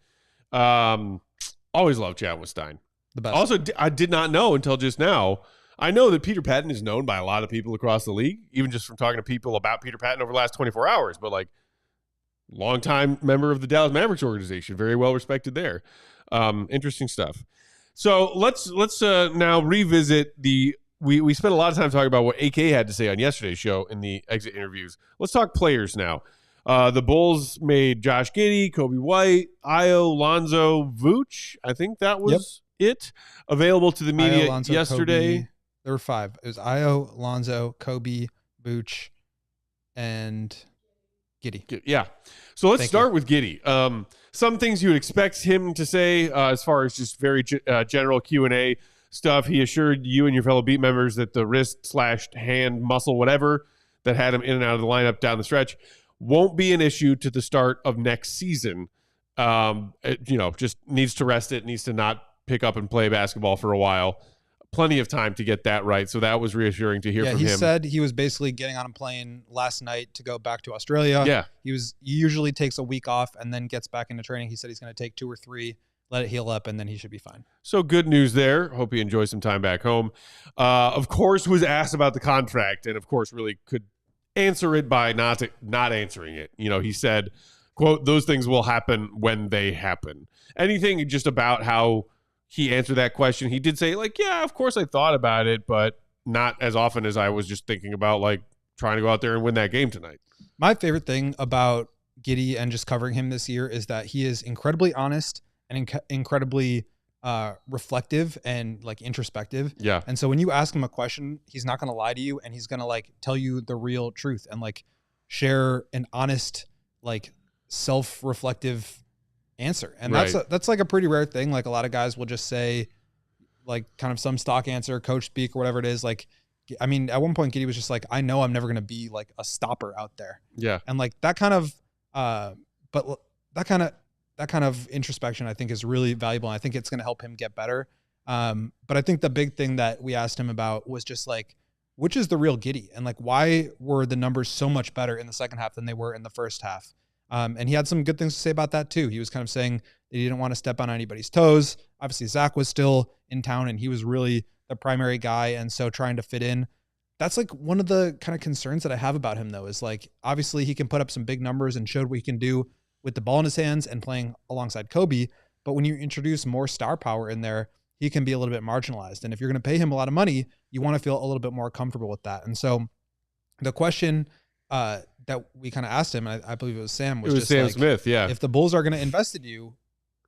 Always love chatting with Stein. The best. Also, I did not know until just now. I know that Peter Patton is known by a lot of people across the league, even just from talking to people about Peter Patton over the last 24 hours. But, like, longtime member of the Dallas Mavericks organization, very well respected there. Interesting stuff. So let's now revisit we spent a lot of time talking about what AK had to say on yesterday's show in the exit interviews. Let's talk players now. The Bulls made Josh Giddey, Coby White, Ayo, Lonzo, Vooch. I think that was it. Available to the media Ayo, Lonzo, yesterday. Coby. There were 5. It was Ayo, Lonzo, Coby, Vooch, and Giddey. Yeah. So let's Thank start with Giddey. Some things you would expect him to say as far as just very general Q&A stuff. He assured you and your fellow beat members that the wrist/hand muscle, whatever, that had him in and out of the lineup down the stretch won't be an issue to the start of next season. Just needs to rest it, needs to not pick up and play basketball for a while. Plenty of time to get that right. So that was reassuring to hear from him. He said he was basically getting on a plane last night to go back to Australia. Yeah. He usually takes a week off and then gets back into training. He said he's going to take 2 or 3, let it heal up, and then he should be fine. So good news there. Hope he enjoys some time back home. Of course, was asked about the contract, and of course, really could answer it by not answering it. He said, quote, "Those things will happen when they happen." Anything just about how he answered that question. He did say, like, yeah, of course I thought about it, but not as often as I was just thinking about, like, trying to go out there and win that game tonight. My favorite thing about Giddey and just covering him this year is that he is incredibly honest and incredibly reflective and, like, introspective. Yeah. And so when you ask him a question, he's not going to lie to you, and he's going to, like, tell you the real truth and, like, share an honest, like, self-reflective answer. And Right. that's like a pretty rare thing. Like, a lot of guys will just say, like, kind of some stock answer, coach speak or whatever it is. Like, I mean, at one point Giddey was just like, I know I'm never going to be, like, a stopper out there. Yeah. And, like, that kind of introspection, I think, is really valuable. And I think it's going to help him get better. But I think the big thing that we asked him about was just, like, which is the real Giddey, and, like, why were the numbers so much better in the second half than they were in the first half? And he had some good things to say about that too. He was kind of saying that he didn't want to step on anybody's toes. Obviously, Zach was still in town and he was really the primary guy. And so trying to fit in, that's, like, one of the kind of concerns that I have about him, though, is, like, obviously he can put up some big numbers and showed what he can do with the ball in his hands and playing alongside Coby. But when you introduce more star power in there, he can be a little bit marginalized. And if you're going to pay him a lot of money, you want to feel a little bit more comfortable with that. And so the question that we kind of asked him, and I believe it was Sam, was just Sam like, Smith, yeah. if the Bulls are going to invest in you,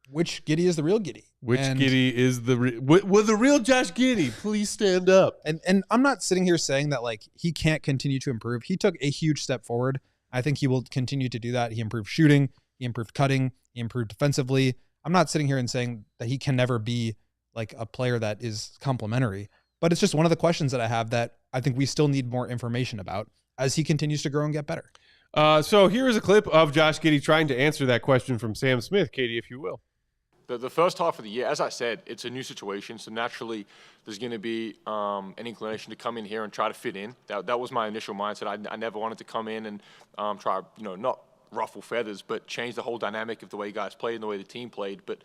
which Giddey is the real Giddey? Which Giddey is will the real Josh Giddey please stand up? And I'm not sitting here saying that, like, he can't continue to improve. He took a huge step forward. I think he will continue to do that. He improved shooting, he improved cutting, he improved defensively. I'm not sitting here and saying that he can never be, like, a player that is complimentary, but it's just one of the questions that I have that I think we still need more information about. as he continues to grow and get better. So here is a clip of Josh Giddey trying to answer that question from Sam Smith. Katie, if you will. The first half of the year, as I said, it's a new situation, so naturally there's going to be an inclination to come in here and try to fit in. That was my initial mindset. I never wanted to come in and try, not ruffle feathers, but change the whole dynamic of the way guys played and the way the team played. But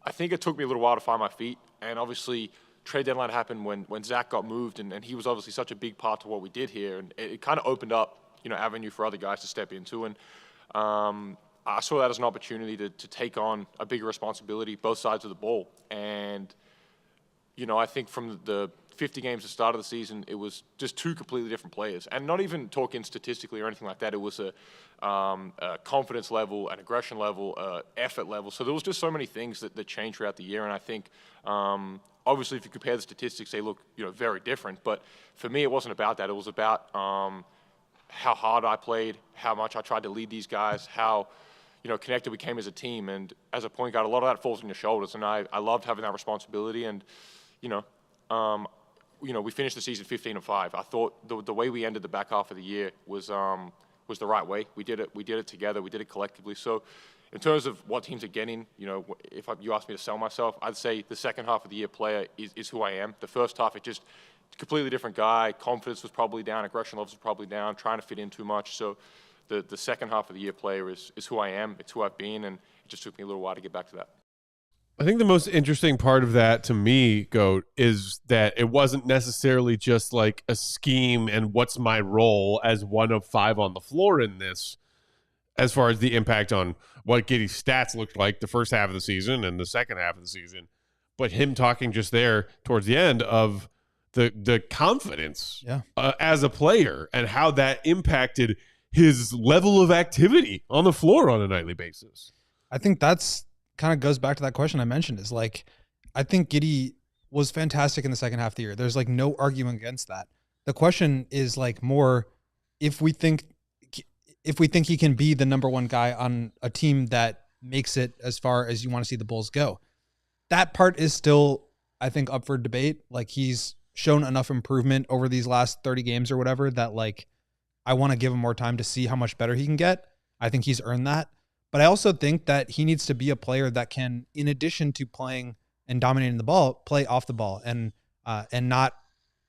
I think it took me a little while to find my feet, and obviously trade deadline happened when Zach got moved, and he was obviously such a big part to what we did here, and it kind of opened up, avenue for other guys to step into, and I saw that as an opportunity to take on a bigger responsibility, both sides of the ball. And, I think from the 50 games at the start of the season, it was just two completely different players. And not even talking statistically or anything like that. It was a confidence level, an aggression level, effort level. So there was just so many things that changed throughout the year. And I think, obviously, if you compare the statistics, they look, very different. But for me, it wasn't about that. It was about how hard I played, how much I tried to lead these guys, how connected we came as a team. And as a point guard, a lot of that falls on your shoulders. And I loved having that responsibility. And, we finished the season 15-5. I thought the way we ended the back half of the year was the right way. We did it together. We did it collectively. So in terms of what teams are getting, if you ask me to sell myself, I'd say the second half of the year player is who I am. The first half, it just completely different guy. Confidence was probably down. Aggression levels was probably down. Trying to fit in too much. So the second half of the year player is who I am. It's who I've been, and it just took me a little while to get back to that. I think the most interesting part of that to me, Goat, is that it wasn't necessarily just like a scheme and what's my role as one of five on the floor in this, as far as the impact on what Giddey's stats looked like the first half of the season and the second half of the season, but him talking just there towards the end of the confidence as a player and how that impacted his level of activity on the floor on a nightly basis. I think that's kind of goes back to that question I mentioned, is like, I think Giddey was fantastic in the second half of the year. There's like no arguing against that. The question is like more if we think he can be the number one guy on a team that makes it as far as you want to see the Bulls go. That part is still, I think, up for debate. Like, he's shown enough improvement over these last 30 games or whatever that like I want to give him more time to see how much better he can get. I think he's earned that. But I also think that he needs to be a player that can, in addition to playing and dominating the ball, play off the ball and not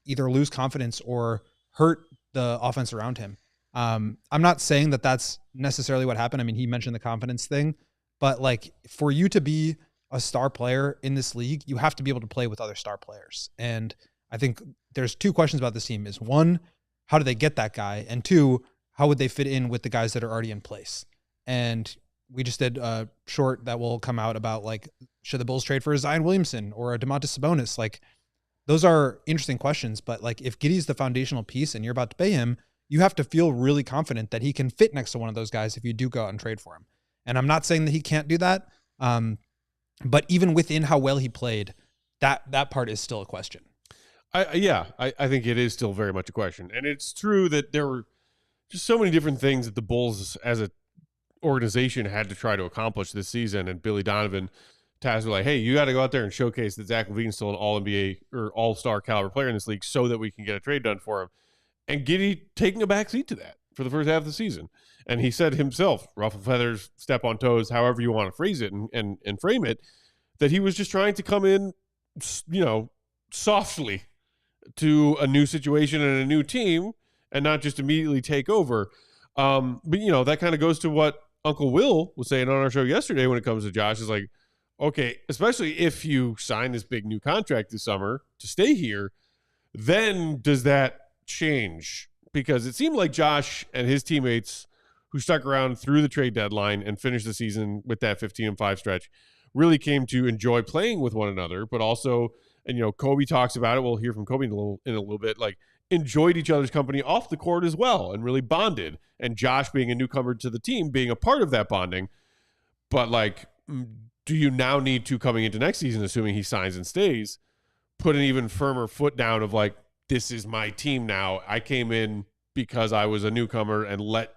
either lose confidence or hurt the offense around him. I'm not saying that that's necessarily what happened. I mean, he mentioned the confidence thing, but like, for you to be a star player in this league, you have to be able to play with other star players. And I think there's two questions about this team. Is one, how do they get that guy? And two, how would they fit in with the guys that are already in place? And we just did a short that will come out about like, should the Bulls trade for a Zion Williamson or a Domantas Sabonis? Like, those are interesting questions, but like, if Giddey's the foundational piece and you're about to pay him, you have to feel really confident that he can fit next to one of those guys if you do go out and trade for him. And I'm not saying that he can't do that. But even within how well he played, that part is still a question. I think it is still very much a question. And it's true that there were just so many different things that the Bulls as a organization had to try to accomplish this season. And Billy Donovan tasked with like, hey, you got to go out there and showcase that Zach LaVine's still an all-NBA or all-star caliber player in this league so that we can get a trade done for him. And Giddey taking a backseat to that for the first half of the season. And he said himself, ruffle feathers, step on toes, however you want to phrase it and frame it, that he was just trying to come in, softly to a new situation and a new team and not just immediately take over. But that kind of goes to what Uncle Will was saying on our show yesterday when it comes to Josh, is like, okay, especially if you sign this big new contract this summer to stay here, then does that change? Because it seemed like Josh and his teammates who stuck around through the trade deadline and finished the season with that 15-5 stretch really came to enjoy playing with one another, but also, and Coby talks about it, we'll hear from Coby in a little bit, like enjoyed each other's company off the court as well and really bonded. And Josh, being a newcomer to the team, being a part of that bonding. But like, do you now need to, coming into next season, assuming he signs and stays, put an even firmer foot down of like, this is my team now. I came in because I was a newcomer, and let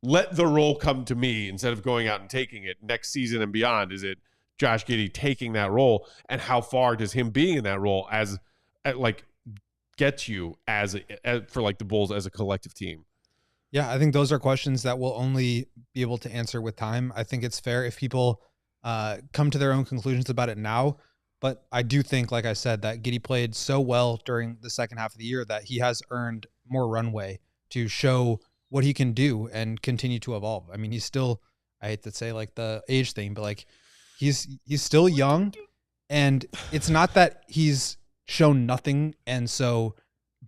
the role come to me instead of going out and taking it next season and beyond. Is it Josh Giddey taking that role, and how far does him being in that role get you as for like the Bulls as a collective team? Yeah, I think those are questions that we'll only be able to answer with time. I think it's fair if people come to their own conclusions about it now. But I do think, like I said, that Giddey played so well during the second half of the year that he has earned more runway to show what he can do and continue to evolve. I mean, he's still, I hate to say like the age thing, but like he's still young, and it's not that he's shown nothing. And so,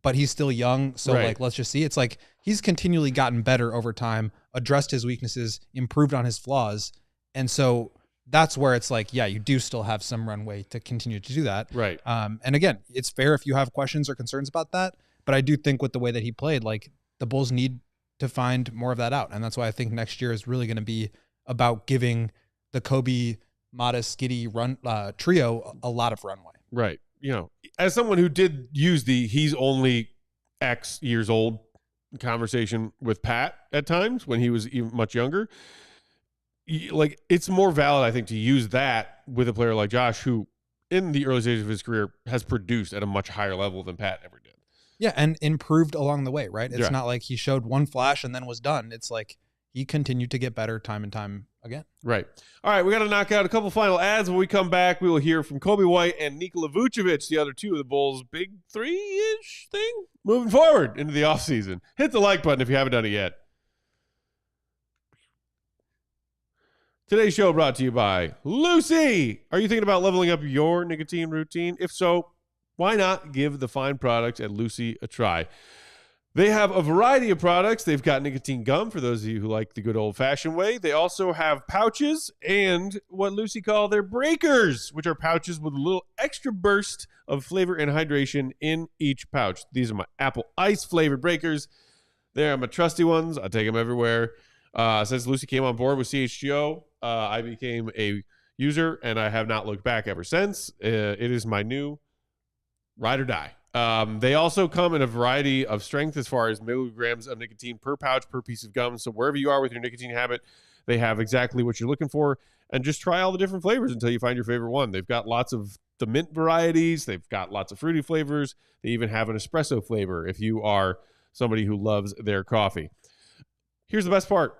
but he's still young. So Right. like, let's just see. It's like he's continually gotten better over time, addressed his weaknesses, improved on his flaws. And so that's where it's like, yeah, you do still have some runway to continue to do that. Right. And again, it's fair if you have questions or concerns about that. But I do think with the way that he played, like the Bulls need to find more of that out. And that's why I think next year is really going to be about giving the Coby, Matas, Giddey trio a lot of runway. Right. You know, as someone who did use the he's only X years old conversation with Pat at times when he was even much younger, like it's more valid, I think, to use that with a player like Josh, who in the early stages of his career has produced at a much higher level than Pat ever did. Yeah, and improved along the way, right? It's Yeah. not like he showed one flash and then was done. It's like he continued to get better time and time again. Right. All right, we got to knock out a couple final ads. When we come back, we will hear from Coby White and Nikola Vucevic, the other two of the Bulls' big three-ish thing, moving forward into the offseason. Hit the like button if you haven't done it yet. Today's show brought to you by Lucy. Are you thinking about leveling up your nicotine routine? If so, why not give the fine products at Lucy a try? They have a variety of products. They've got nicotine gum for those of you who like the good old-fashioned way. They also have pouches and what Lucy call their breakers, which are pouches with a little extra burst of flavor and hydration in each pouch. These are my apple ice flavored breakers. They're my trusty ones. I take them everywhere. Since Lucy came on board with CHGO, I became a user, and I have not looked back ever since. It is my new ride or die. They also come in a variety of strength as far as milligrams of nicotine per pouch, per piece of gum. So wherever you are with your nicotine habit, they have exactly what you're looking for. And just try all the different flavors until you find your favorite one. They've got lots of the mint varieties. They've got lots of fruity flavors. They even have an espresso flavor if you are somebody who loves their coffee. Here's the best part.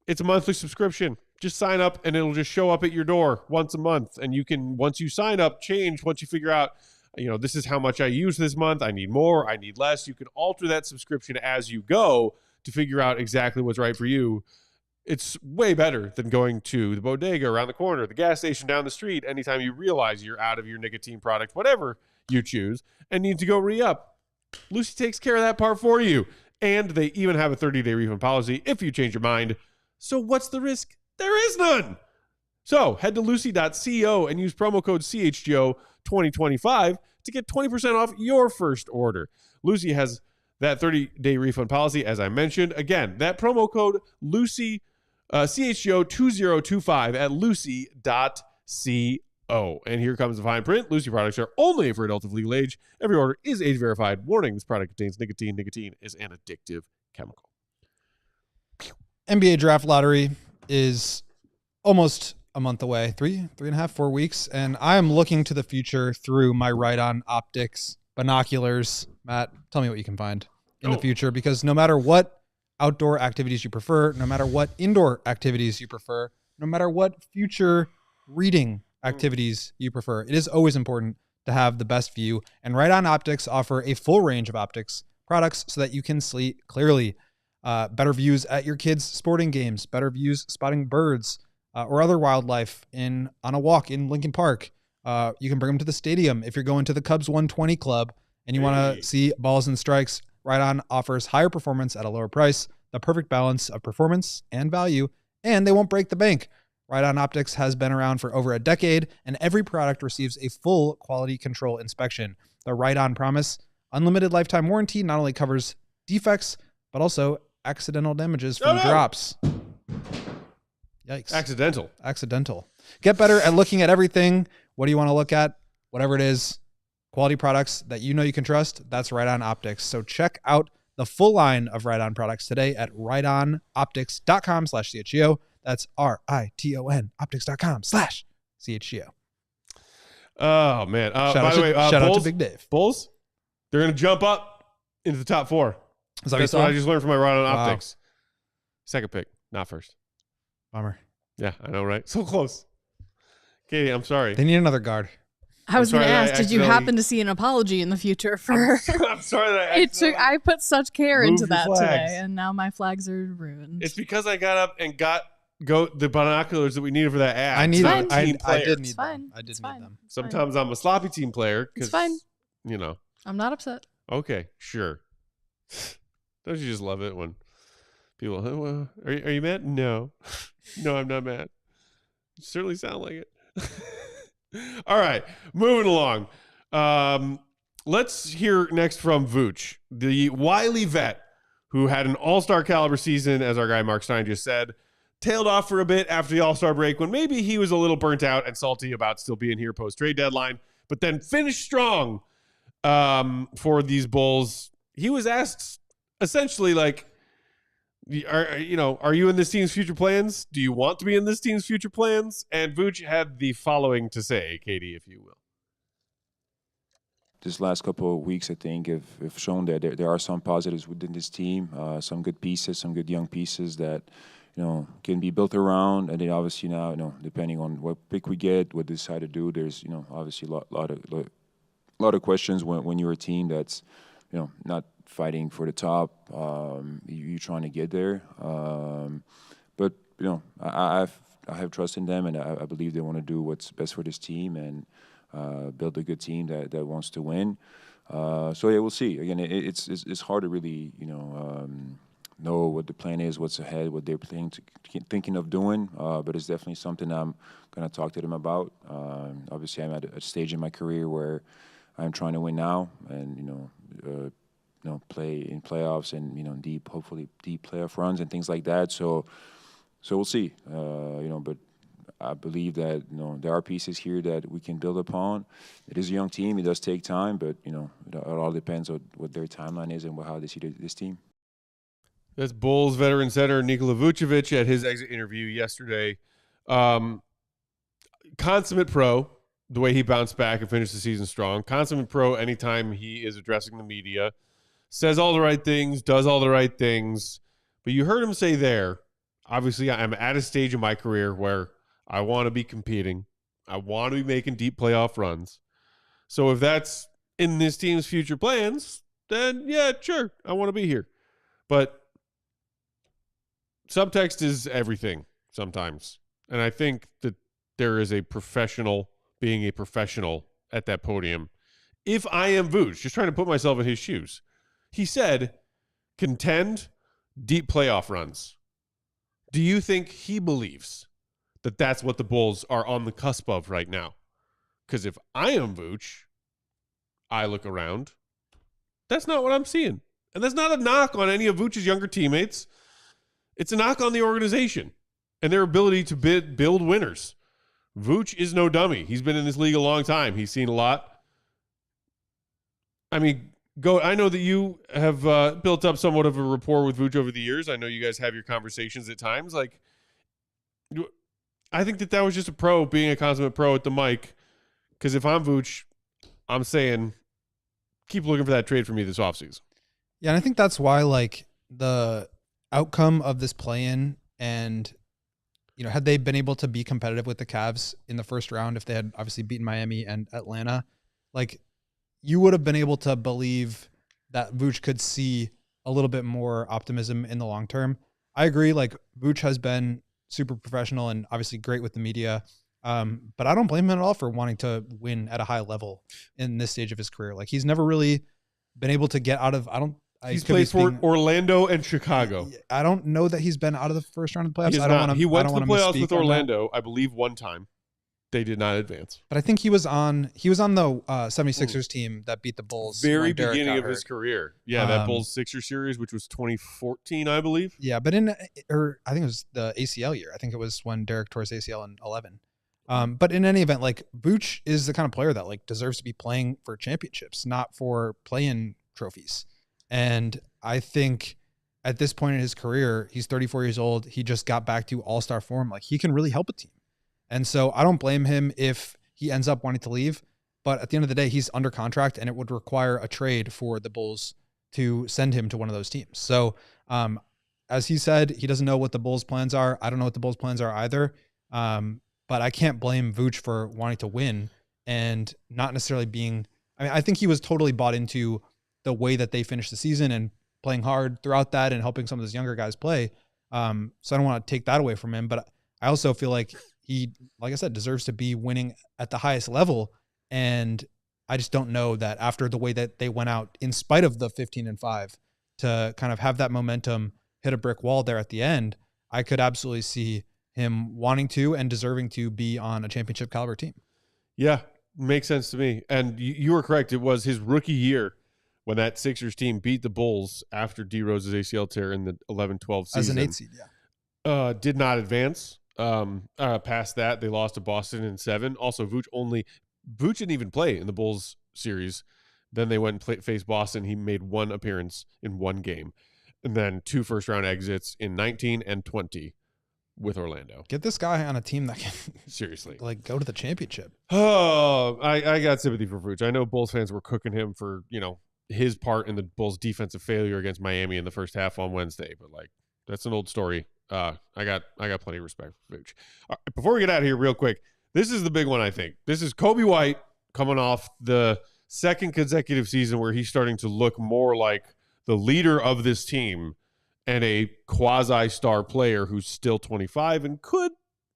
It's a monthly subscription. Just sign up and it'll just show up at your door once a month. And you can, once you sign up, change once you figure out, you know, this is how much I use this month. I need more. I need less. You can alter that subscription as you go to figure out exactly what's right for you. It's way better than going to the bodega around the corner, the gas station down the street, anytime you realize you're out of your nicotine product, whatever you choose, and need to go re-up. Lucy takes care of that part for you. And they even have a 30-day refund policy if you change your mind. So what's the risk? There is none. So head to lucy.co and use promo code CHGO2025 to get 20% off your first order. Lucy has that 30-day refund policy, as I mentioned. Again, that promo code Lucy, CHGO2025 at lucy.co. And here comes the fine print. Lucy products are only for adults of legal age. Every order is age verified. Warning, this product contains nicotine. Nicotine is an addictive chemical. NBA draft lottery is almost a month away, 4 weeks. And I am looking to the future through my Right-On optics, binoculars. Matt, tell me what you can find in the future, because no matter what outdoor activities you prefer, no matter what indoor activities you prefer, no matter what future reading activities you prefer, it is always important to have the best view. And Right-On optics offer a full range of optics products so that you can see clearly. Better views at your kids' sporting games, better views spotting birds or other wildlife on a walk in Lincoln Park. You can bring them to the stadium if you're going to the Cubs 120 Club and you want to see balls and strikes. Right-On offers higher performance at a lower price, the perfect balance of performance and value, and they won't break the bank. Right-On Optics has been around for over a decade, and every product receives a full quality control inspection. The Right-On Promise unlimited lifetime warranty not only covers defects, but also accidental damages from drops. Yikes. Accidental. Get better at looking at everything. What do you want to look at? Whatever it is, quality products that you know you can trust, that's Right-On Optics. So check out the full line of Right-On products today at rightonoptics.com/CHGO. That's RITON optics.com/CHGO. Oh, man. By the way, shout out Bulls, to Big Dave. Bulls, they're going to jump up into the top 4. Is that That's what I just learned from my Right-On Optics. Second pick, not first. Bummer. Yeah, I know, right? So close. Katie, I'm sorry. They need another guard. I was going to sorry that ask, I did you accidentally- happen to see an apology in the future for? I'm sorry that I put such care moved into your that flags. today, and now my flags are ruined. It's because I got up and got the binoculars that we needed for that ad. I need. fine. I'm a team I player. did need It's fine. them. I did It's need fine. them. Sometimes I'm a sloppy team player. It's 'cause, fine. You know. I'm not upset. Okay, sure. Don't you just love it when people, "Oh, well, are you mad? No. No, I'm not mad. You certainly sound like it. All right, moving along. Let's hear next from Vooch, the wily vet who had an all-star caliber season, as our guy Marc Stein just said, tailed off for a bit after the all-star break when maybe he was a little burnt out and salty about still being here post-trade deadline, but then finished strong for these Bulls. He was asked essentially like, are you in this team's future plans? Do you want to be in this team's future plans? And Vooch had the following to say, Katie, if you will. This last couple of weeks, I think, have shown that there are some positives within this team, some good pieces, some good young pieces that, can be built around. And then obviously now, depending on what pick we get, what they decide to do, there's, obviously a lot of questions when you're a team that's, not fighting for the top. You're trying to get there. But, I have trust in them, and I believe they want to do what's best for this team and build a good team that wants to win. So yeah, we'll see. Again, it's hard to really know what the plan is, what's ahead, what they're thinking of doing. But it's definitely something I'm gonna talk to them about. Obviously, I'm at a stage in my career where I'm trying to win now, and play in playoffs and hopefully deep playoff runs and things like that. So we'll see. But I believe that there are pieces here that we can build upon. It is a young team; it does take time, but it all depends on what their timeline is and how they see this team. That's Bulls veteran center Nikola Vucevic at his exit interview yesterday. Consummate pro, the way he bounced back and finished the season strong. Consummate pro anytime he is addressing the media. Says all the right things, does all the right things. But you heard him say there, obviously I'm at a stage in my career where I want to be competing. I want to be making deep playoff runs. So if that's in this team's future plans, then yeah, sure, I want to be here. But subtext is everything sometimes. And I think that there is a professional being a professional at that podium. If I am Vooch, just trying to put myself in his shoes, he said, contend, deep playoff runs. Do you think he believes that that's what the Bulls are on the cusp of right now? Because if I am Vooch, I look around, that's not what I'm seeing. And that's not a knock on any of Vooch's younger teammates. It's a knock on the organization and their ability to build winners. Vooch is no dummy. He's been in this league a long time. He's seen a lot. I mean, I know that you have built up somewhat of a rapport with Vooch over the years. I know you guys have your conversations at times. Like, I think that was just a pro being a consummate pro at the mic. Because if I'm Vooch, I'm saying, keep looking for that trade for me this offseason. Yeah, and I think that's why, like, the outcome of this play-in and, had they been able to be competitive with the Cavs in the first round, if they had obviously beaten Miami and Atlanta, like, you would have been able to believe that Vooch could see a little bit more optimism in the long term. I agree. Like, Vooch has been super professional and obviously great with the media. But I don't blame him at all for wanting to win at a high level in this stage of his career. Like, he's never really been able to get out of, he's played for Orlando and Chicago. I don't know that he's been out of the first round of the playoffs. He went to the playoffs with Orlando, I believe, one time. They did not advance. But I think he was on the 76ers team that beat the Bulls. Very beginning of his career. Yeah, that Bulls-Sixers series, which was 2014, I believe. Yeah, but I think it was the ACL year. I think it was when Derek tore his ACL in 11. But in any event, like, Vooch is the kind of player that, like, deserves to be playing for championships, not for play-in trophies. And I think at this point in his career, he's 34 years old. He just got back to all-star form. Like, he can really help a team. And so I don't blame him if he ends up wanting to leave. But at the end of the day, he's under contract, and it would require a trade for the Bulls to send him to one of those teams. So as he said, he doesn't know what the Bulls' plans are. I don't know what the Bulls' plans are either. But I can't blame Vooch for wanting to win and not necessarily being. I mean, I think he was totally bought into the way that they finished the season and playing hard throughout that and helping some of those younger guys play. So I don't want to take that away from him, but I also feel like he, like I said, deserves to be winning at the highest level. And I just don't know that after the way that they went out, in spite of the 15-5, to kind of have that momentum hit a brick wall there at the end, I could absolutely see him wanting to and deserving to be on a championship caliber team. Yeah, makes sense to me. And you were correct. It was his rookie year when that Sixers team beat the Bulls after D Rose's ACL tear in the 11-12 season. As an 8 seed, yeah. Did not advance past that. They lost to Boston in 7. Also, Vooch didn't even play in the Bulls series. Then they went and faced Boston. He made 1 appearance in 1 game. And then 2 first-round exits in 19 and 20 with Orlando. Get this guy on a team that can seriously like go to the championship. Oh, I got sympathy for Vooch. I know Bulls fans were cooking him for, his part in the Bulls' defensive failure against Miami in the first half on Wednesday, but like that's an old story. I got plenty of respect for Vooch. Before we get out of here real quick, this is the big one, I think. This is Coby White coming off the second consecutive season where he's starting to look more like the leader of this team and a quasi-star player who's still 25 and could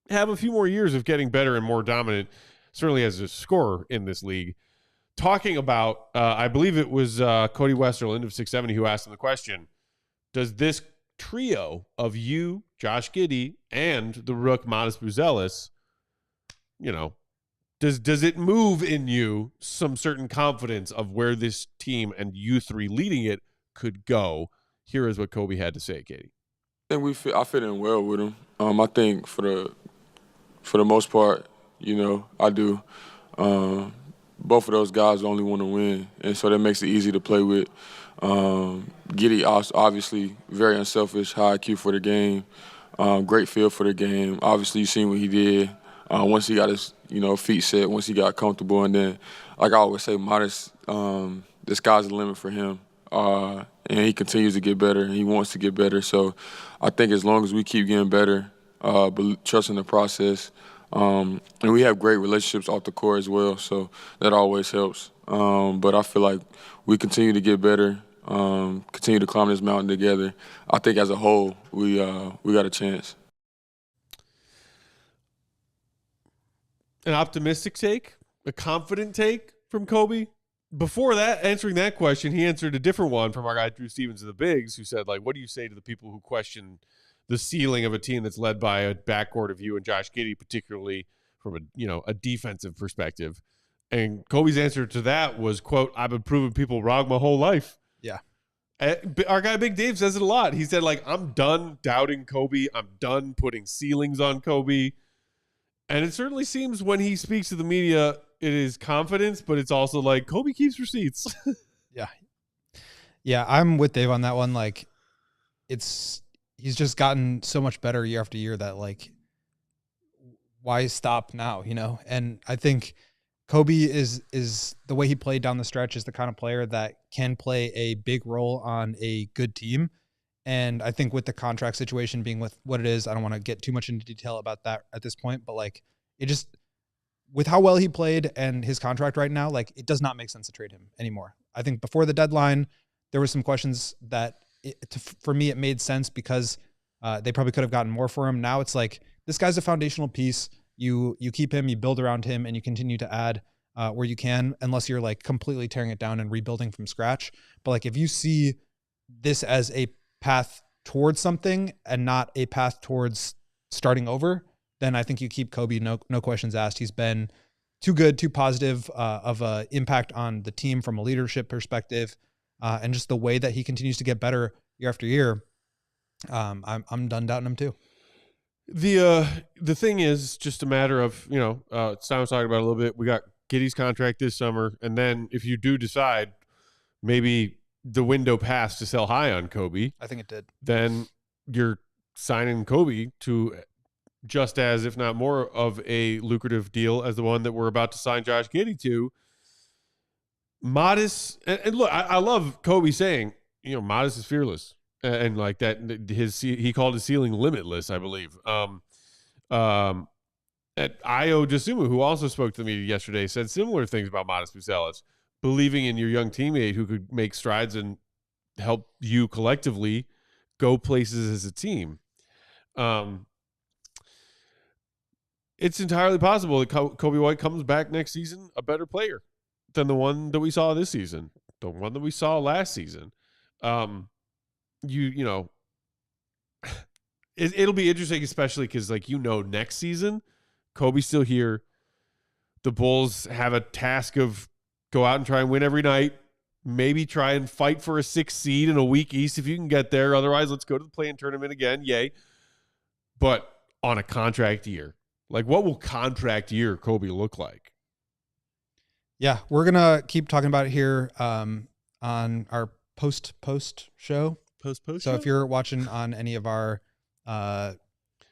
have a few more years of getting better and more dominant, certainly as a scorer in this league. Talking about, I believe it was Cody Westerland of 670 who asked him the question, does this trio of you, Josh Giddey, and the rook Matas Buzelis, does it move in you some certain confidence of where this team and you three leading it could go? Here is what Coby had to say, Katie. I think I fit in well with him. I think for the most part, I do. Both of those guys only want to win, and so that makes it easy to play with. Giddey, obviously, very unselfish, high IQ for the game, great feel for the game. Obviously, you've seen what he did once he got his feet set, once he got comfortable, and then, like I always say, Matas, the sky's the limit for him. And he continues to get better, and he wants to get better. So I think as long as we keep getting better, but trusting the process, and we have great relationships off the court as well, so that always helps. But I feel like we continue to get better, continue to climb this mountain together. I think as a whole, we got a chance. An optimistic take, a confident take from Coby. Before that, answering that question, he answered a different one from our guy Drew Stevens of the Bigs, who said, like, what do you say to the people who question the ceiling of a team that's led by a backcourt of you and Josh Giddey, particularly from a defensive perspective? And Coby's answer to that was, quote, I've been proving people wrong my whole life. Yeah. Our guy Big Dave says it a lot. He said, like, I'm done doubting Coby. I'm done putting ceilings on Coby. And it certainly seems when he speaks to the media, it is confidence, but it's also like Coby keeps receipts. Yeah, I'm with Dave on that one. Like, he's just gotten so much better year after year that, like, why stop now, And I think Coby is the way he played down the stretch is the kind of player that can play a big role on a good team. And I think with the contract situation being with what it is, I don't want to get too much into detail about that at this point, but like it just, with how well he played and his contract right now, like it does not make sense to trade him anymore. I think before the deadline, there were some questions that for me, it made sense because they probably could have gotten more for him. Now it's like, this guy's a foundational piece. You keep him, you build around him, and you continue to add where you can, unless you're like completely tearing it down and rebuilding from scratch. But like, if you see this as a path towards something and not a path towards starting over, then I think you keep Coby, no questions asked. He's been too good, too positive of a impact on the team from a leadership perspective, and just the way that he continues to get better year after year. I'm done doubting him too. The thing is just a matter of, Stein was talking about a little bit. We got Giddey's contract this summer, and then if you do decide maybe the window passed to sell high on Coby, I think it did. Then you're signing Coby to just as, if not more, of a lucrative deal as the one that we're about to sign Josh Giddey to. Matas, and look, I love Coby saying, Matas is fearless. and like that, he called his ceiling limitless, I believe. At Io Dosunmu, who also spoke to the media yesterday, said similar things about Matas Buzelis, believing in your young teammate who could make strides and help you collectively go places as a team. It's entirely possible that Coby White comes back next season a better player than the one that we saw this season, the one that we saw last season. You know, it'll be interesting, especially because, like, next season, Coby's still here. The Bulls have a task of go out and try and win every night. Maybe try and fight for a 6th seed in a weak East if you can get there. Otherwise, let's go to the play-in tournament again. Yay. But on a contract year. Like, what will contract year Coby look like? Yeah, we're going to keep talking about it here on our post show. Post So if you're watching on any of our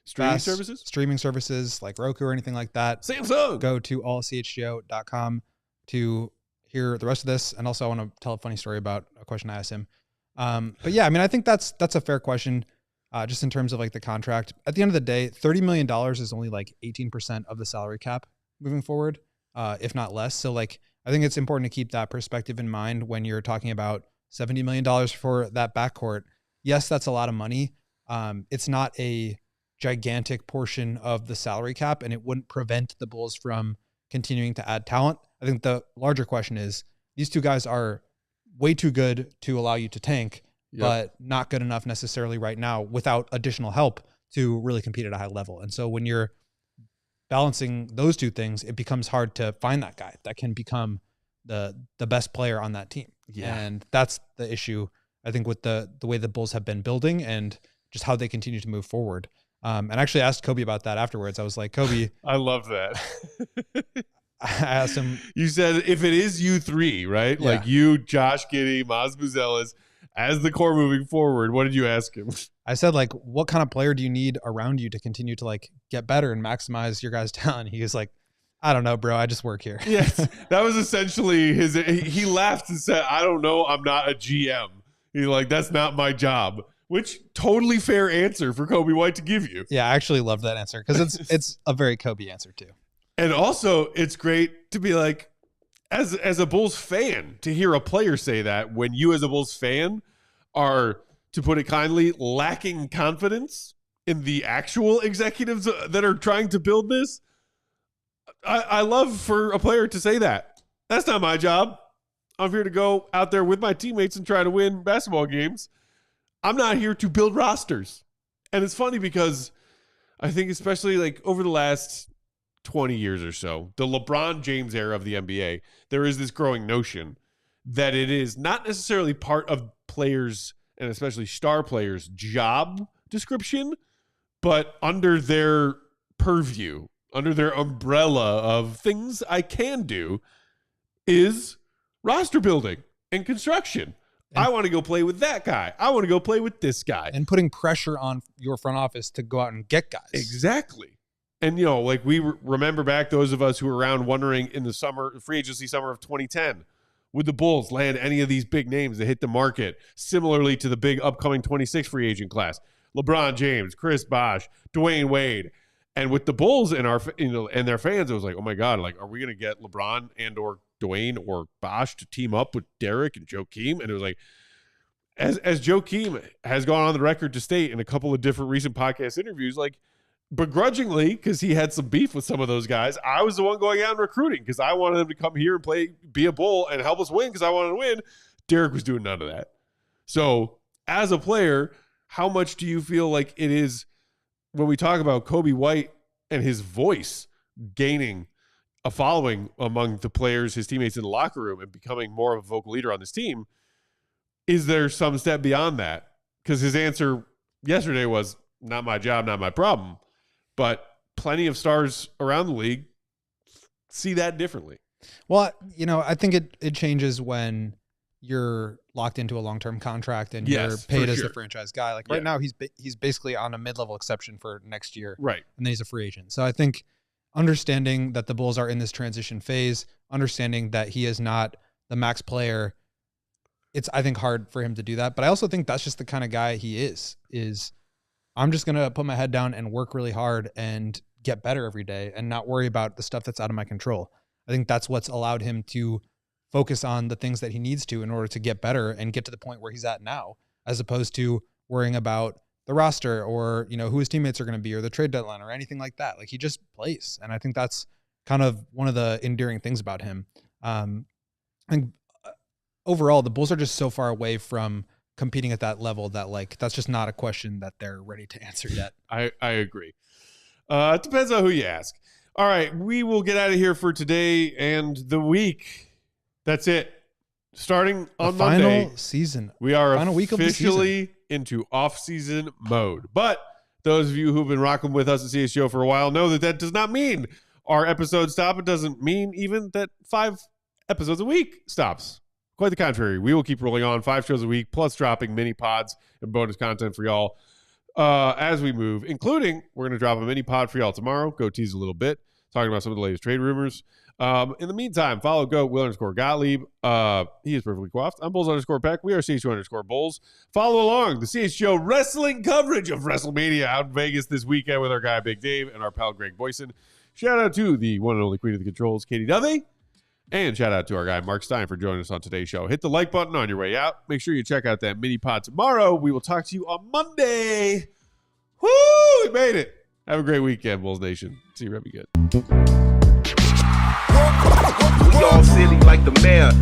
streaming services like Roku or anything like that, Samsung, go to allchgo.com to hear the rest of this. And also I want to tell a funny story about a question I asked him. But yeah, I mean, I think that's a fair question. Just in terms of like the contract, at the end of the day, $30 million is only like 18% of the salary cap moving forward, if not less. So like, I think it's important to keep that perspective in mind when you're talking about $70 million for that backcourt. Yes, that's a lot of money. It's not a gigantic portion of the salary cap, and it wouldn't prevent the Bulls from continuing to add talent. I think the larger question is these two guys are way too good to allow you to tank. Yep. But not good enough necessarily right now without additional help to really compete at a high level. And so when you're balancing those two things, it becomes hard to find that guy that can become the best player on that team. Yeah. And that's the issue, I think, with the way the Bulls have been building and just how they continue to move forward. And I actually asked Coby about that afterwards. I was like, Coby, I love that. I asked him. You said if it is you three, right? Yeah. Like you, Josh Giddey, Matas Buzelis, as the core moving forward, what did you ask him? I said, like, what kind of player do you need around you to continue to like get better and maximize your guys' talent? He was like, I don't know, bro. I just work here. Yes, that was essentially his. He laughed and said, I don't know. I'm not a GM. He's like, that's not my job, which totally fair answer for Coby White to give you. Yeah, I actually love that answer because it's a very Coby answer too. And also, it's great to be like, as a Bulls fan, to hear a player say that when you as a Bulls fan are, to put it kindly, lacking confidence in the actual executives that are trying to build this. I love for a player to say that. That's not my job. I'm here to go out there with my teammates and try to win basketball games. I'm not here to build rosters. And it's funny because I think especially like over the last 20 years or so, the LeBron James era of the NBA, there is this growing notion that it is not necessarily part of players and especially star players' job description, but under their purview, under their umbrella of things I can do, is roster building and construction. And I want to go play with that guy. I want to go play with this guy. And putting pressure on your front office to go out and get guys. Exactly. And, you know, like we remember back, those of us who were around wondering in the free agency summer of 2010, would the Bulls land any of these big names that hit the market similarly to the big upcoming 26 free agent class? LeBron James, Chris Bosh, Dwayne Wade. And with the Bulls and and their fans, it was like, oh my God, like, are we going to get LeBron and or Dwayne or Bosh to team up with Derek and Joakim? And it was like, as Joakim has gone on the record to state in a couple of different recent podcast interviews, like, begrudgingly, because he had some beef with some of those guys, I was the one going out and recruiting because I wanted him to come here and be a Bull and help us win because I wanted to win. Derek was doing none of that. So as a player, how much do you feel like it is when we talk about Coby White and his voice gaining a following among the players, his teammates in the locker room, and becoming more of a vocal leader on this team? Is there some step beyond that? Because his answer yesterday was, not my job, not my problem. But plenty of stars around the league see that differently. Well, you know, I think it changes when you're locked into a long-term contract and you're paid as the franchise guy. Like right now, he's basically on a mid-level exception for next year. Right. And then he's a free agent. So I think understanding that the Bulls are in this transition phase, understanding that he is not the max player it's, I think, hard for him to do that. But I also think that's just the kind of guy he is I'm just going to put my head down and work really hard and get better every day and not worry about the stuff that's out of my control. I think that's what's allowed him to focus on the things that he needs to in order to get better and get to the point where he's at now, as opposed to worrying about the roster or, who his teammates are going to be or the trade deadline or anything like that. Like, he just plays. And I think that's kind of one of the endearing things about him. I think overall, the Bulls are just so far away from competing at that level that, like, that's just not a question that they're ready to answer yet. I agree. It depends on who you ask. All right, we will get out of here for today and the week. That's it. Starting on Monday, final season. we are Final week of the officially into off-season mode. But those of you who've been rocking with us at CHGO for a while know that does not mean our episodes stop. It doesn't mean even that 5 episodes a week stops. Quite the contrary. We will keep rolling on 5 shows a week, plus dropping mini pods and bonus content for y'all as we move, including we're going to drop a mini pod for y'all tomorrow. Go tease a little bit, talking about some of the latest trade rumors. In the meantime, follow Will_Gottlieb. He is perfectly coiffed. I'm Bulls_Peck. We are CHGO_Bulls. Follow along the CHGO wrestling coverage of WrestleMania out in Vegas this weekend with our guy Big Dave and our pal Greg Boyson. Shout out to the one and only queen of the controls, Katie Dovey. And shout out to our guy Marc Stein for joining us on today's show. Hit the like button on your way out. Make sure you check out that mini pod tomorrow. We will talk to you on Monday. Woo! We made it. Have a great weekend, Bulls Nation. See you, Remy. Good. We all silly like the mayor.